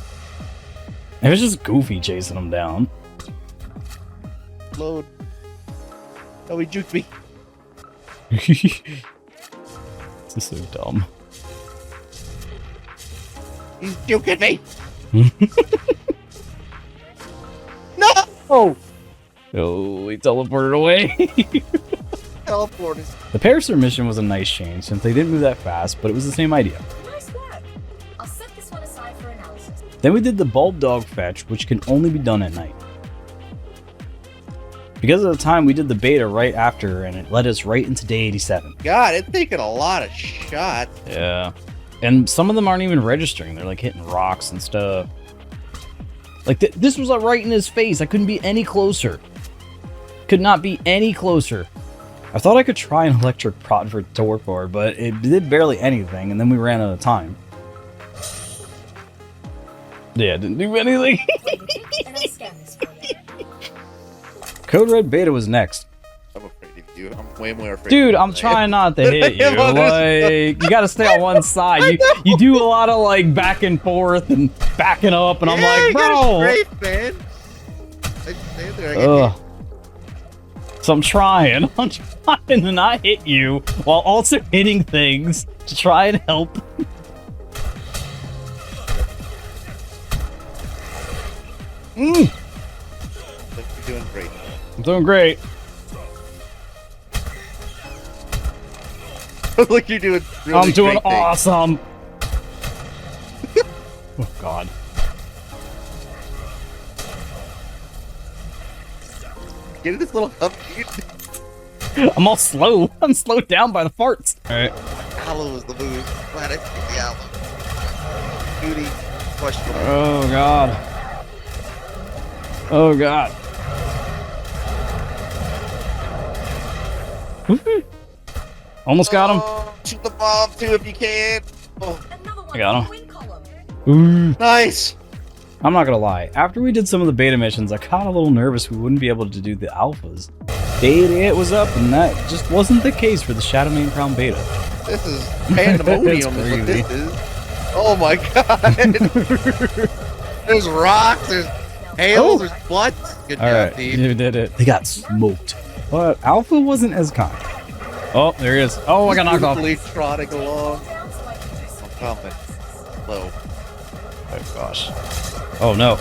It was just Goofy chasing them down. Load. Oh, he juked me. This is so dumb. He's juking me. No! Oh, he teleported away. Teleporters. The Parasaur mission was a nice change since they didn't move that fast, but it was the same idea. Nice work. I'll set this one aside for analysis. Then we did the Bulb Dog fetch, which can only be done at night. Because of the time, we did the beta right after, and it led us right into day 87. God, it's taking a lot of shots. Yeah. And some of them aren't even registering. They're like hitting rocks and stuff. Like, this was right in his face. I couldn't be any closer. Could not be any closer. I thought I could try an electric prod for Torpor, but it did barely anything, and then we ran out of time. Yeah, didn't do anything. Code Red Beta was next. I'm afraid of you. I'm way more afraid. Dude, of you I'm than I trying am. not to hit you. Like, you gotta stay on one side. You do a lot of like back and forth and backing up, and I'm Yeah, like, you got bro. it straight, man. I stand there, I get Ugh. So I'm trying to not hit you while also hitting things to try and help. You're doing great. I'm doing great. Look, you're doing really I'm doing great things. awesome. Oh God. Get in this little hump, dude. I'm all slow. I'm slowed down by the farts. All right. Aloe is the move. Glad I picked the aloe. Duty, questionable. Oh God. Oh God. Almost got him. Oh, shoot the bomb too if you can. Oh, Another one I got in him. the win column. Ooh. nice. I'm not gonna lie. After we did some of the beta missions, I got a little nervous we wouldn't be able to do the alphas. Day 88 was up, and that just wasn't the case for the Shadow Main Crown beta. This is pandemonium is what this is. Oh my god. There's rocks, there's hail, Oh. there's butts. Good All job, right, team. you did it. They got smoked, but Alpha wasn't as kind. Oh, there he is. Oh, I got knocked off. Beautifully trotting along. I'm coming. Slow. Oh gosh. Oh no.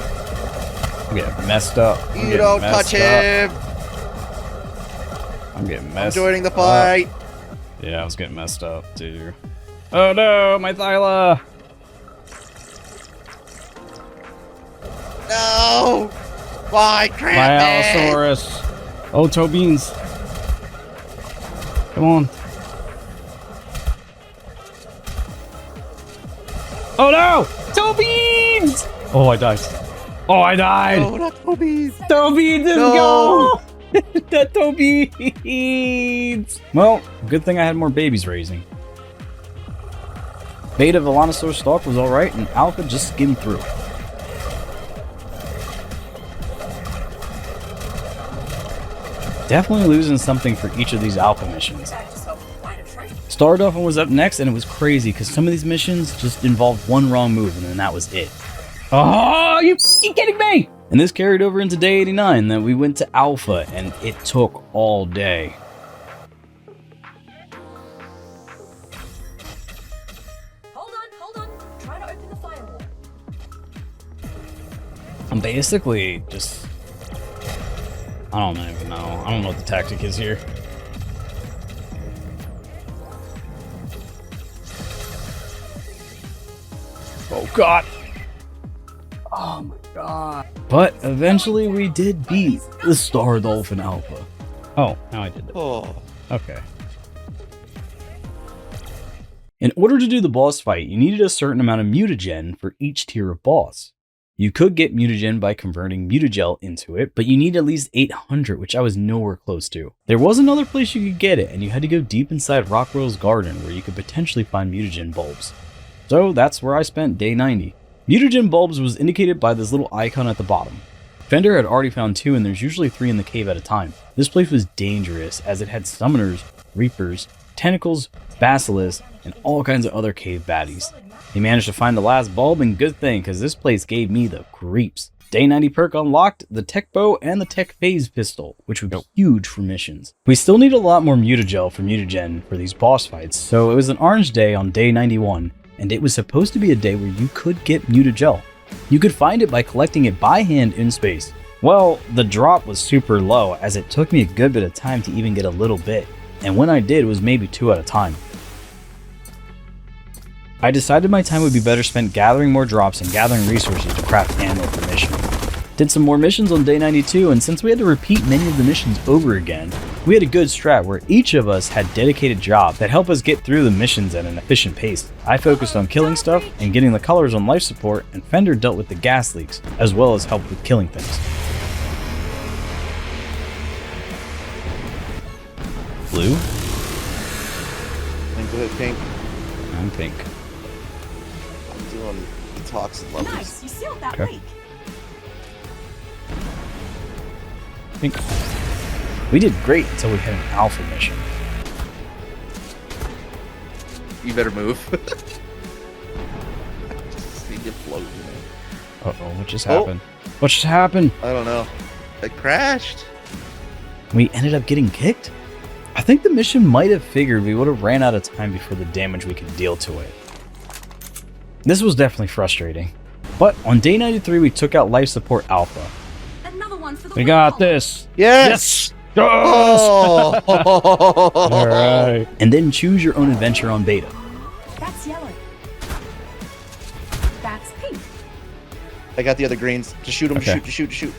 I'm getting messed up. I'm You getting don't messed touch up. him. I'm getting I'm messed joining the up. fight. Yeah, I was getting messed up too. Oh no, my Thyla. No. Why, crap, My man? Allosaurus. Oh, toe beans. Come on. Oh no! Toe beans! Oh, I died. Oh, I died! No, not Toby. Toe beans, let's No. go! The toe beans! Well, good thing I had more babies raising. Beta Velanosaur Stalk was alright, and Alpha just skimmed through. Definitely losing something for each of these Alpha missions. Bag yourself quite a treat. Star Dolphin was up next, and it was crazy because some of these missions just involved one wrong move, and then that was it. Oh, you kidding me? And this carried over into day 89. Then we went to Alpha, and it took all day. Hold on. Try to open the firewall. I'm basically just... I don't even know. I don't know what the tactic is here. Oh god. Oh my god. But eventually we did beat the Star Dolphin Alpha. Oh, now I did that. Oh. Okay. In order to do the boss fight, you needed a certain amount of mutagen for each tier of boss. You could get mutagen by converting mutagel into it, but you need at least 800, which I was nowhere close to. There was another place you could get it, and you had to go deep inside Rockwell's garden where you could potentially find mutagen bulbs. So that's where I spent day 90. Mutagen bulbs was indicated by this little icon at the bottom. Fender had already found 2, and there's usually 3 in the cave at a time. This place was dangerous as it had summoners, reapers, tentacles, basilisks, and all kinds of other cave baddies. He managed to find the last bulb, and good thing, because this place gave me the creeps. Day 90 perk unlocked the tech bow and the tech phase pistol, which would be huge for missions. We still need a lot more mutagel for mutagen for these boss fights, so it was an orange day on day 91, and it was supposed to be a day where you could get mutagel. You could find it by collecting it by hand in space. Well, the drop was super low, as it took me a good bit of time to even get a little bit, and when I did, it was maybe 2 at a time. I decided my time would be better spent gathering more drops and gathering resources to craft ammo for mission. Did some more missions on day 92, and since we had to repeat many of the missions over again, we had a good strat where each of us had dedicated jobs that help us get through the missions at an efficient pace. I focused on killing stuff and getting the colors on life support, and Fender dealt with the gas leaks, as well as helped with killing things. Blue? And go ahead, Pink. I'm pink. I'm doing the toxin levels. Nice, you sealed that Okay. leak. Pink. We did great until we hit an alpha mission. You better move. Just need to float, you know. Uh-oh, what just happened? What just happened? I don't know. It crashed. We ended up getting kicked? I think the mission might have figured we would have ran out of time before the damage we could deal to it. This was definitely frustrating. But on day 93, we took out Life Support Alpha. Another one for the We got this! Yes! Oh! Oh! Alright. And then choose your own adventure on beta. That's yellow. That's pink. I got the other greens. Just shoot them. Okay. Shoot.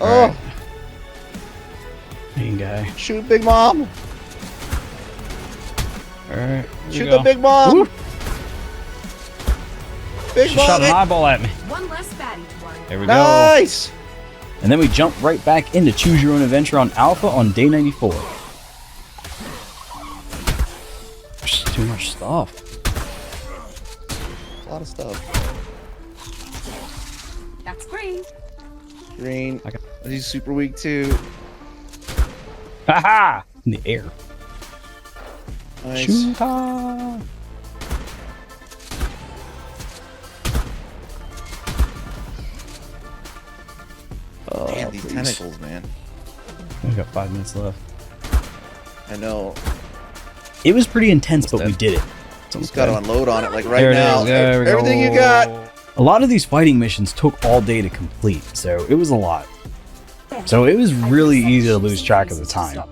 Alright. Oh! Mean guy. Shoot Big Mom! Alright. Shoot the Big Mom! Woo! Big She Mom! shot an eyeball at me. One less baddie to worry. There we go. Nice! And then we jump right back into Choose Your Own Adventure on Alpha on day 94. There's too much stuff. A lot of stuff. That's green. Green. Okay. He's super weak too. Haha! In the air. Nice. Shoot her. Oh, Man, these please. tentacles, man. We got 5 minutes left. I know. It was pretty intense, but we did it. Just got to unload on it like right There it now. is. There we Everything go. you got. A lot of these fighting missions took all day to complete, so it was a lot. So it was really easy to lose track of the time.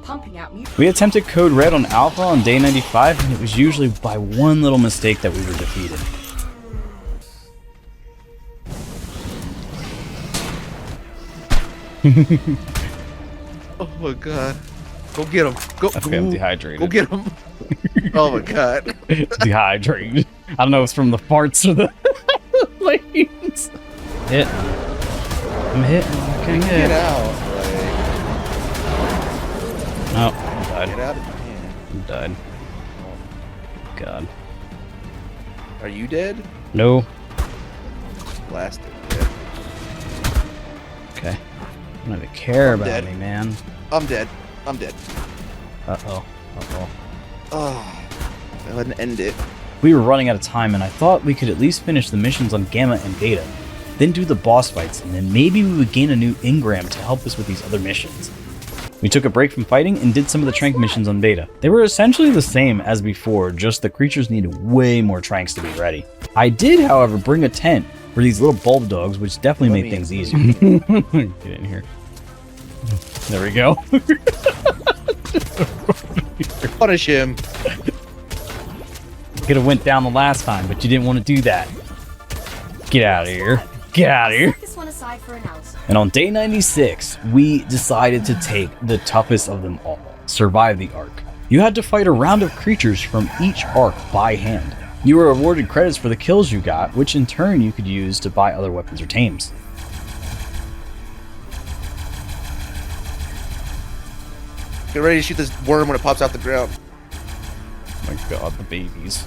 We attempted Code Red on Alpha on day 95, and it was usually by one little mistake that we were defeated. Oh my god. Go get him. Go. Okay, I'm dehydrated. Go get him. Oh my god. Dehydrated. I don't know if it's from the farts or the lanes. Hit. I'm hit. I can't Get hit. out. Oh, Like, I'm get died. out of here. I'm died. God. Are you dead? No. Blasted. Dead. Okay. I don't even care about dead. me, man. I'm dead. I'm dead. Uh-oh. Uh-oh. Oh. Go ahead and end it. We were running out of time, and I thought we could at least finish the missions on Gamma and Beta, then do the boss fights, and then maybe we would gain a new Engram to help us with these other missions. We took a break from fighting and did some of the trank missions on Beta. They were essentially the same as before, just the creatures needed way more tranks to be ready. I did, however, bring a tent for these little bulb dogs, which definitely made things easier. Get in here. There we go. Punish him. Could have went down the last time, but you didn't want to do that. Get out of here. Get out of here. Set this one aside for an hour. And on day 96, we decided to take the toughest of them all, survive the Ark. You had to fight a round of creatures from each Ark by hand. You were awarded credits for the kills you got, which in turn you could use to buy other weapons or tames. Get ready to shoot this worm when it pops out the ground. Oh my god, the babies.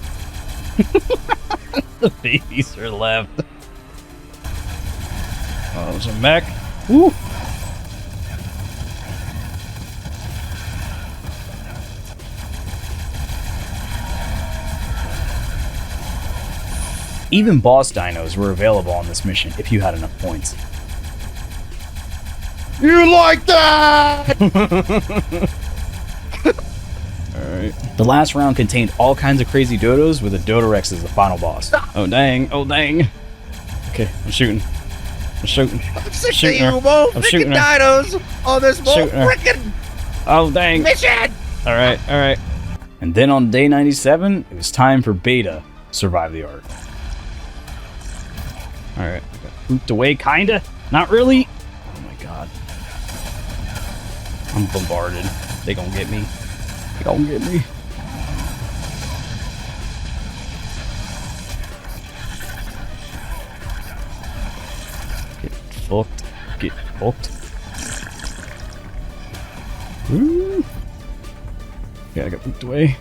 The babies are left. Oh, there's a mech. Woo! Even boss dinos were available on this mission if you had enough points. You like that? Alright. The last round contained all kinds of crazy dodos with a Dodorex as the final boss. Oh dang, oh dang. Okay, I'm shooting. I'm shooting. I'm sick Shooting of her. you, Mo. I'm Freaking shooting her. dinos on this Mo Shooting her. freaking Oh dang. mission. Alright, alright. And then on day 97, it was time for Beta Survive the Ark. Alright, I got pooped away, kinda. Not really. Oh my god. I'm bombarded. They gonna get me. They gonna get me. Get fucked. Get fucked. Woo. Yeah, I got pooped away.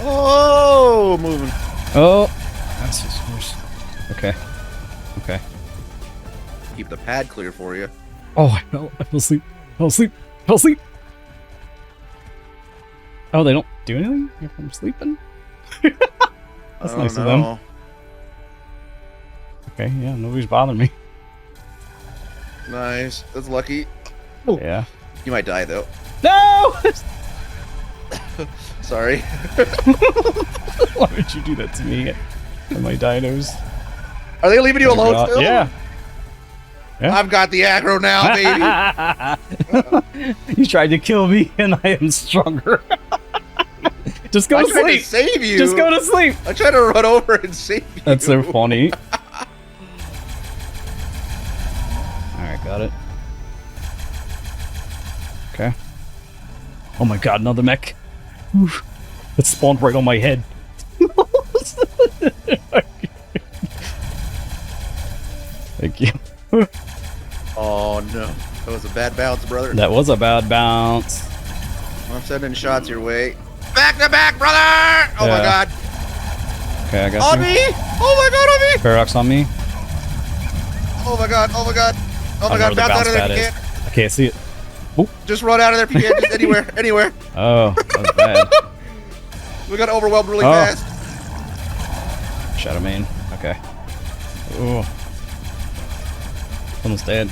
Oh, moving. Oh, that's just worse. Okay. Okay. Keep the pad clear for you. Oh, I fell asleep. Fell asleep. Oh, they don't do anything if I'm sleeping? That's nice of them. Okay, yeah, nobody's bothering me. Nice. That's lucky. Yeah. You might die, though. No! Sorry. Why would you do that to me and my dinos? Are they leaving you alone still? Yeah. I've got the aggro now, baby. You tried to kill me, and I am stronger. Just go to tried sleep. To save you. Just go to sleep. I tried to run over and save you. That's so funny. Alright, got it. Okay. Oh my god, another mech. Oof. It spawned right on my head. Thank you. Oh no. That was a bad bounce, brother. That was a bad bounce. I'm sending shots your way. Back to back, brother! Oh my god. Okay, I got on me! Oh my god, on me! Paradox on me. Oh my god, oh my god. Oh my god, bounce out of there if you can. I can't see it. Oop. Just run out of there if you can. Just anywhere. Oh, that was bad. We got overwhelmed really fast. Shadow main. Okay. Ooh. Almost dead.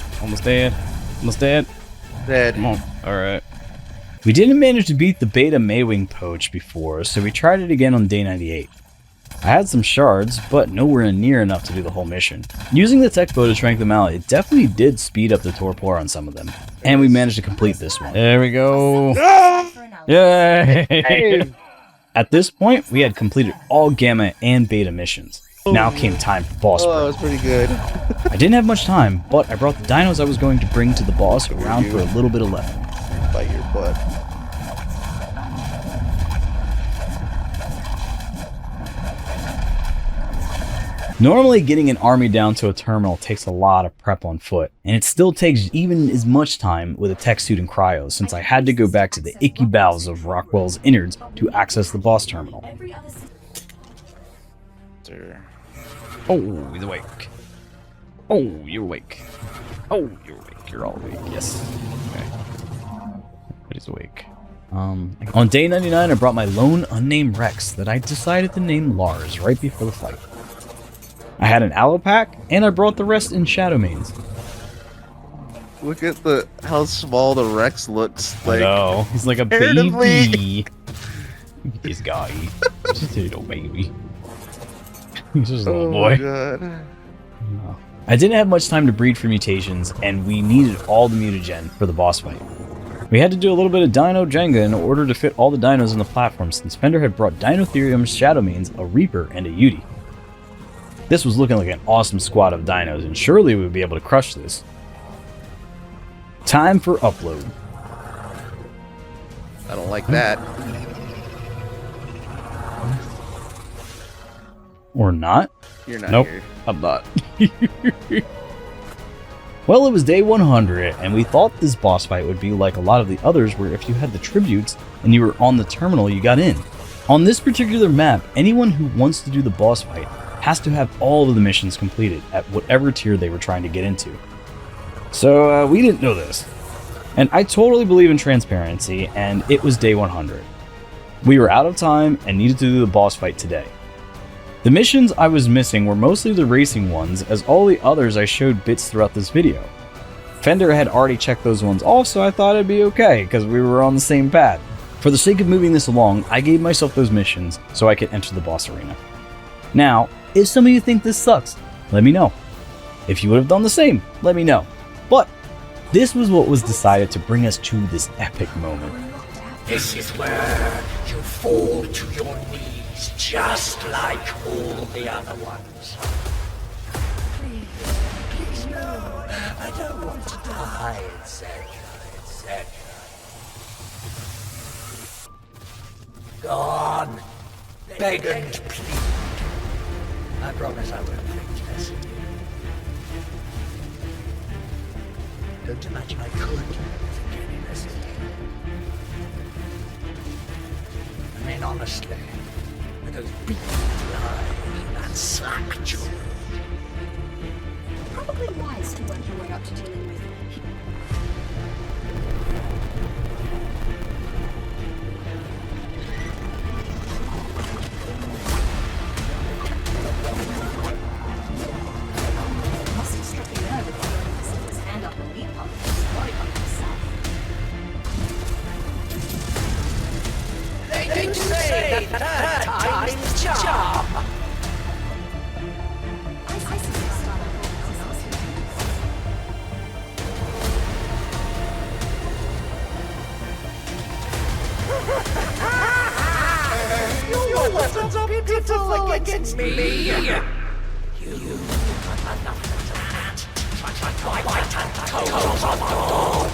Dead. Come on. Alright. We didn't manage to beat the beta Maywing poach before, so we tried it again on day 98. I had some shards, but nowhere near enough to do the whole mission. Using the tech bow to strength them out, it definitely did speed up the torpor on some of them. And we managed to complete this one. There we go. Yay! At this point, we had completed all Gamma and Beta missions. Now came time for boss Oh, prep. that was pretty good. I didn't have much time, but I brought the dinos I was going to bring to the boss around for a little bit of left. Bite your butt. Normally, getting an army down to a terminal takes a lot of prep on foot, and it still takes even as much time with a tech suit and cryo, since I had to go back to the icky bowels of Rockwell's innards to access the boss terminal. Oh, he's awake. Oh, you're awake. Oh, you're awake. You're all awake. Yes. Okay. Everybody's awake. On day 99, I brought my lone unnamed Rex that I decided to name Lars right before the fight. I had an aloe pack, and I brought the rest in shadow mains. Look at how small the Rex looks. Like, no, he's like a comparatively. baby. Look at this guy. He's just a little baby. He's just a little boy. Oh my god. I didn't have much time to breed for mutations, and we needed all the mutagen for the boss fight. We had to do a little bit of Dino Jenga in order to fit all the dinos on the platform, since Fender had brought Dinotherium's Shadow Mains, a Reaper, and a Yudi. This was looking like an awesome squad of dinos, and surely we would be able to crush this. Time for upload. I don't like that. Or not? You're not Nope, here. I'm not. Well, it was day 100, and we thought this boss fight would be like a lot of the others where if you had the tributes and you were on the terminal, you got in. On this particular map, anyone who wants to do the boss fight has to have all of the missions completed at whatever tier they were trying to get into. So we didn't know this. And I totally believe in transparency, and it was day 100. We were out of time and needed to do the boss fight today. The missions I was missing were mostly the racing ones, as all the others I showed bits throughout this video. Fender had already checked those ones off, so I thought it'd be okay, because we were on the same path. For the sake of moving this along, I gave myself those missions so I could enter the boss arena. Now, if some of you think this sucks, let me know. If you would have done the same, let me know. But this was what was decided to bring us to this epic moment. This is where you fall to your knees, just like all the other ones. Please, no, I don't want to die, etc., etc. Go on, beg and plead. I promise I won't think less of you. Don't imagine I could think any less of you. I mean, honestly, those beaten lies and slack jaw. Probably wise to work your way up to dealing with. Must have struck a nerve with his hand up the lead pump, body pump himself. They do say that time's charm. I suggest starting with Your weapons are pitiful against me. You are nothing to match. My white and toes of gold.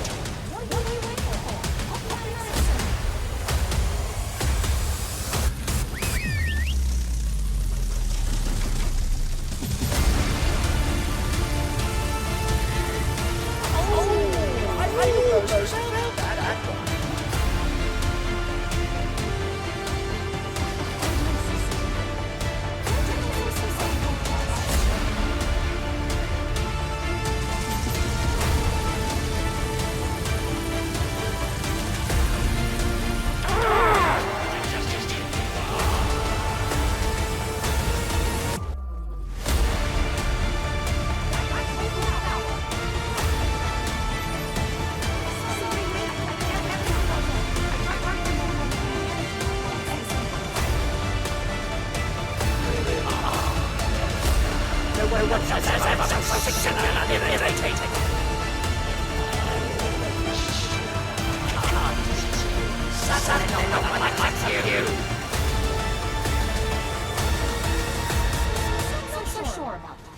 Not so sure about that.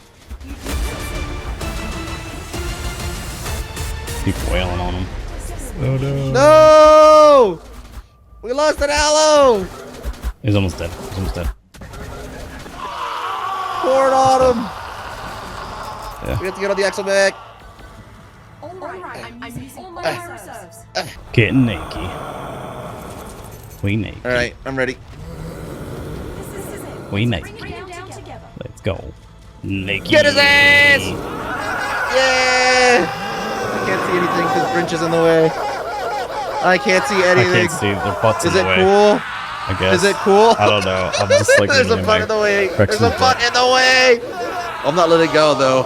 Keep wailing on him. Oh no. No! We lost an aloe! He's almost dead. He's almost dead. Pour it on him! Yeah. We have to get on the Exomech. All right, I'm using all my reserves. Getting naked. We naked. Alright, I'm ready. This is it. We naked. Bring it down together. Let's go. Naked. Get his ass! Yeah! I can't see anything because Grinch is in the way. I can't see I anything. can't see. Their butts in Is the it way. cool? I guess. Is it cool? I don't know. I'm just like There's a leaning butt my in the way. Rex's There's a butt in the way. I'm not letting go though.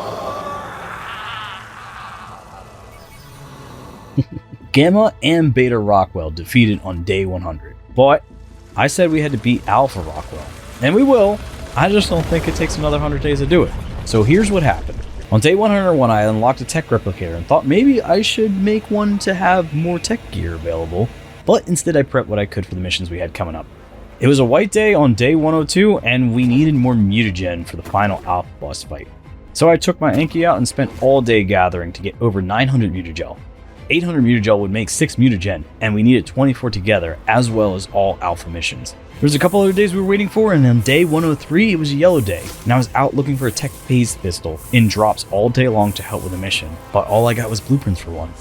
Gamma and Beta Rockwell defeated on day 100. But I said we had to beat Alpha Rockwell. And we will. I just don't think it takes another 100 days to do it. So here's what happened. On day 101, I unlocked a tech replicator and thought maybe I should make one to have more tech gear available. But instead I prepped what I could for the missions we had coming up. It was a white day on day 102 and we needed more mutagen for the final Alpha boss fight. So I took my Anki out and spent all day gathering to get over 900 mutagel. 800 mutagel would make 6 mutagen, and we needed 24 together, as well as all alpha missions. There was a couple other days we were waiting for, and on day 103, it was a yellow day, and I was out looking for a tech phase pistol in drops all day long to help with a mission, but all I got was blueprints for one.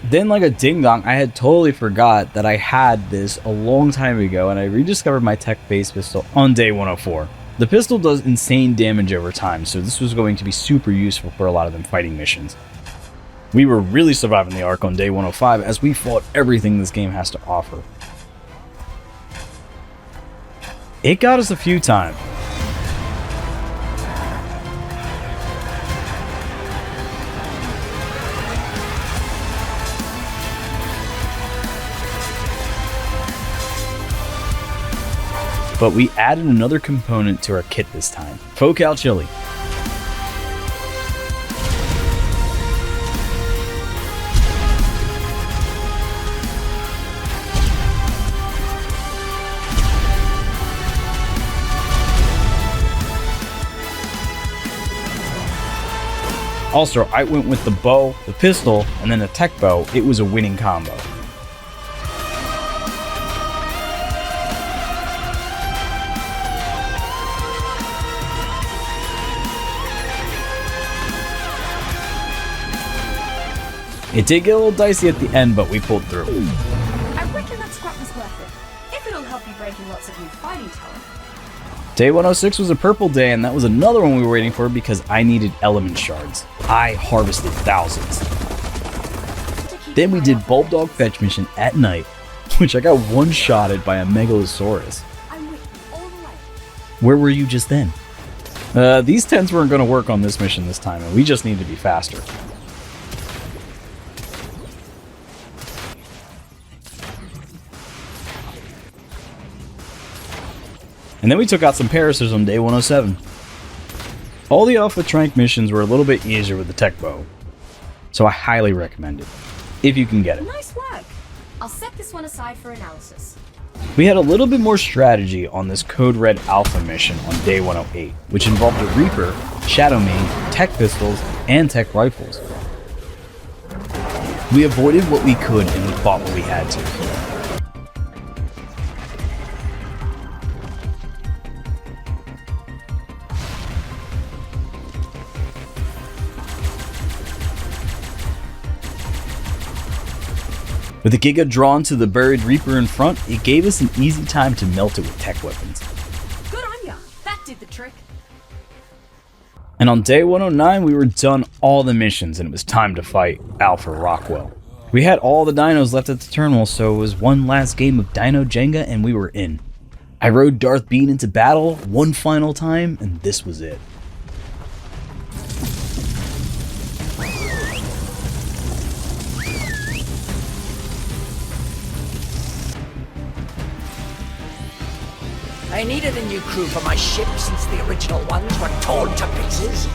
Then, like a ding-dong, I had totally forgot that I had this a long time ago, and I rediscovered my tech phase pistol on day 104. The pistol does insane damage over time, so this was going to be super useful for a lot of them fighting missions. We were really surviving the Ark on day 105 as we fought everything this game has to offer. It got us a few times. But we added another component to our kit this time, Focal Chili. Also, I went with the bow, the pistol, and then the tech bow. It was a winning combo. It did get a little dicey at the end, but we pulled through. I reckon that scrap was worth it. if it'll help you break in lots of new fighting talent. Day 106 was a purple day, and that was another one we were waiting for because I needed element shards. I harvested thousands. Then we did Bulb Dog Fetch Mission at night, which I got one-shotted by a Megalosaurus. I'm with you all the way. Where were you just then? These tents weren't going to work on this mission this time, and we just need to be faster. And then we took out some Parasers on day 107. All the Alpha Trank missions were a little bit easier with the tech bow, so I highly recommend it, if you can get it. Nice work. I'll set this one aside for analysis. We had a little bit more strategy on this Code Red Alpha mission on day 108, which involved a Reaper, Shadow Main, tech pistols, and tech rifles. We avoided what we could and we fought what we had to. With the Giga drawn to the buried Reaper in front, it gave us an easy time to melt it with tech weapons. Good on ya. That did the trick. And on day 109, we were done all the missions and it was time to fight Alpha Rockwell. We had all the dinos left at the terminal, so it was one last game of Dino Jenga and we were in. I rode Darth Bean into battle one final time, and this was it. I needed a new crew for my ship since the original ones were torn to pieces.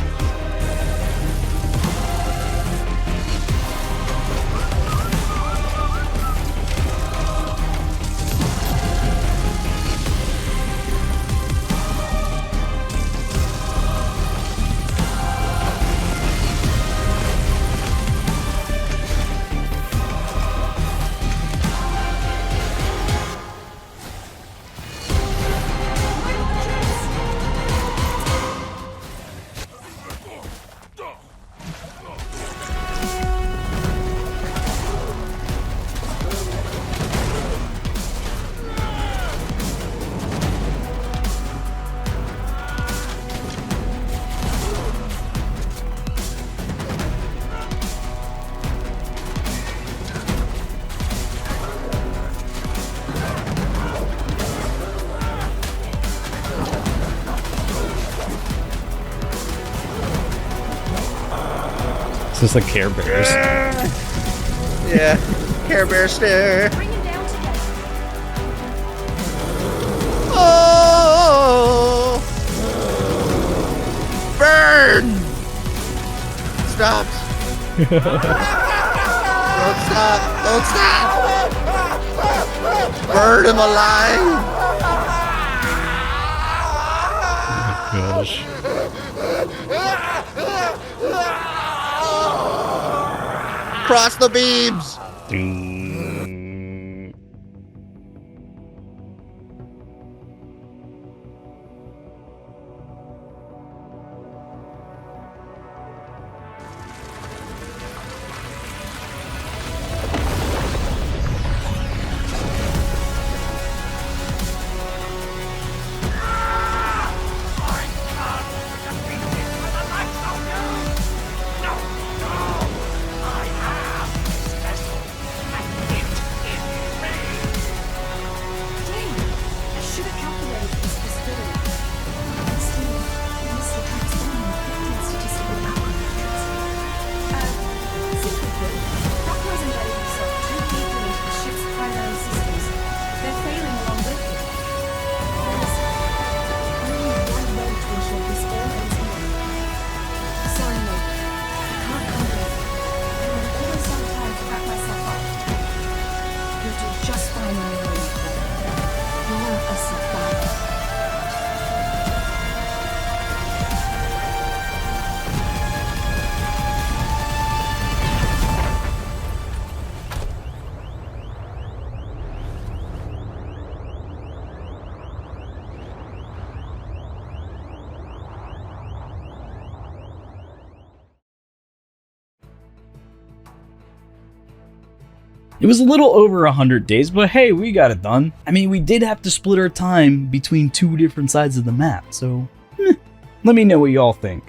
It's just like Care Bears. Yeah. Care Bear stare. Bring him down together. Oh! Burn! Stop. Don't stop. Don't stop. Burn him alive. Gosh. Cross the beams. It was a little over 100 days, but hey, we got it done. I mean, we did have to split our time between 2 different sides of the map, so let me know what y'all think.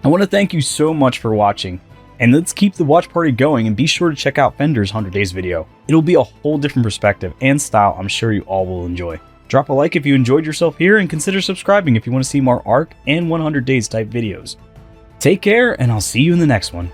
I want to thank you so much for watching, and let's keep the watch party going, and be sure to check out Fender's 100 Days video. It'll be a whole different perspective and style I'm sure you all will enjoy. Drop a like if you enjoyed yourself here, and consider subscribing if you want to see more Ark and 100 Days type videos. Take care, and I'll see you in the next one.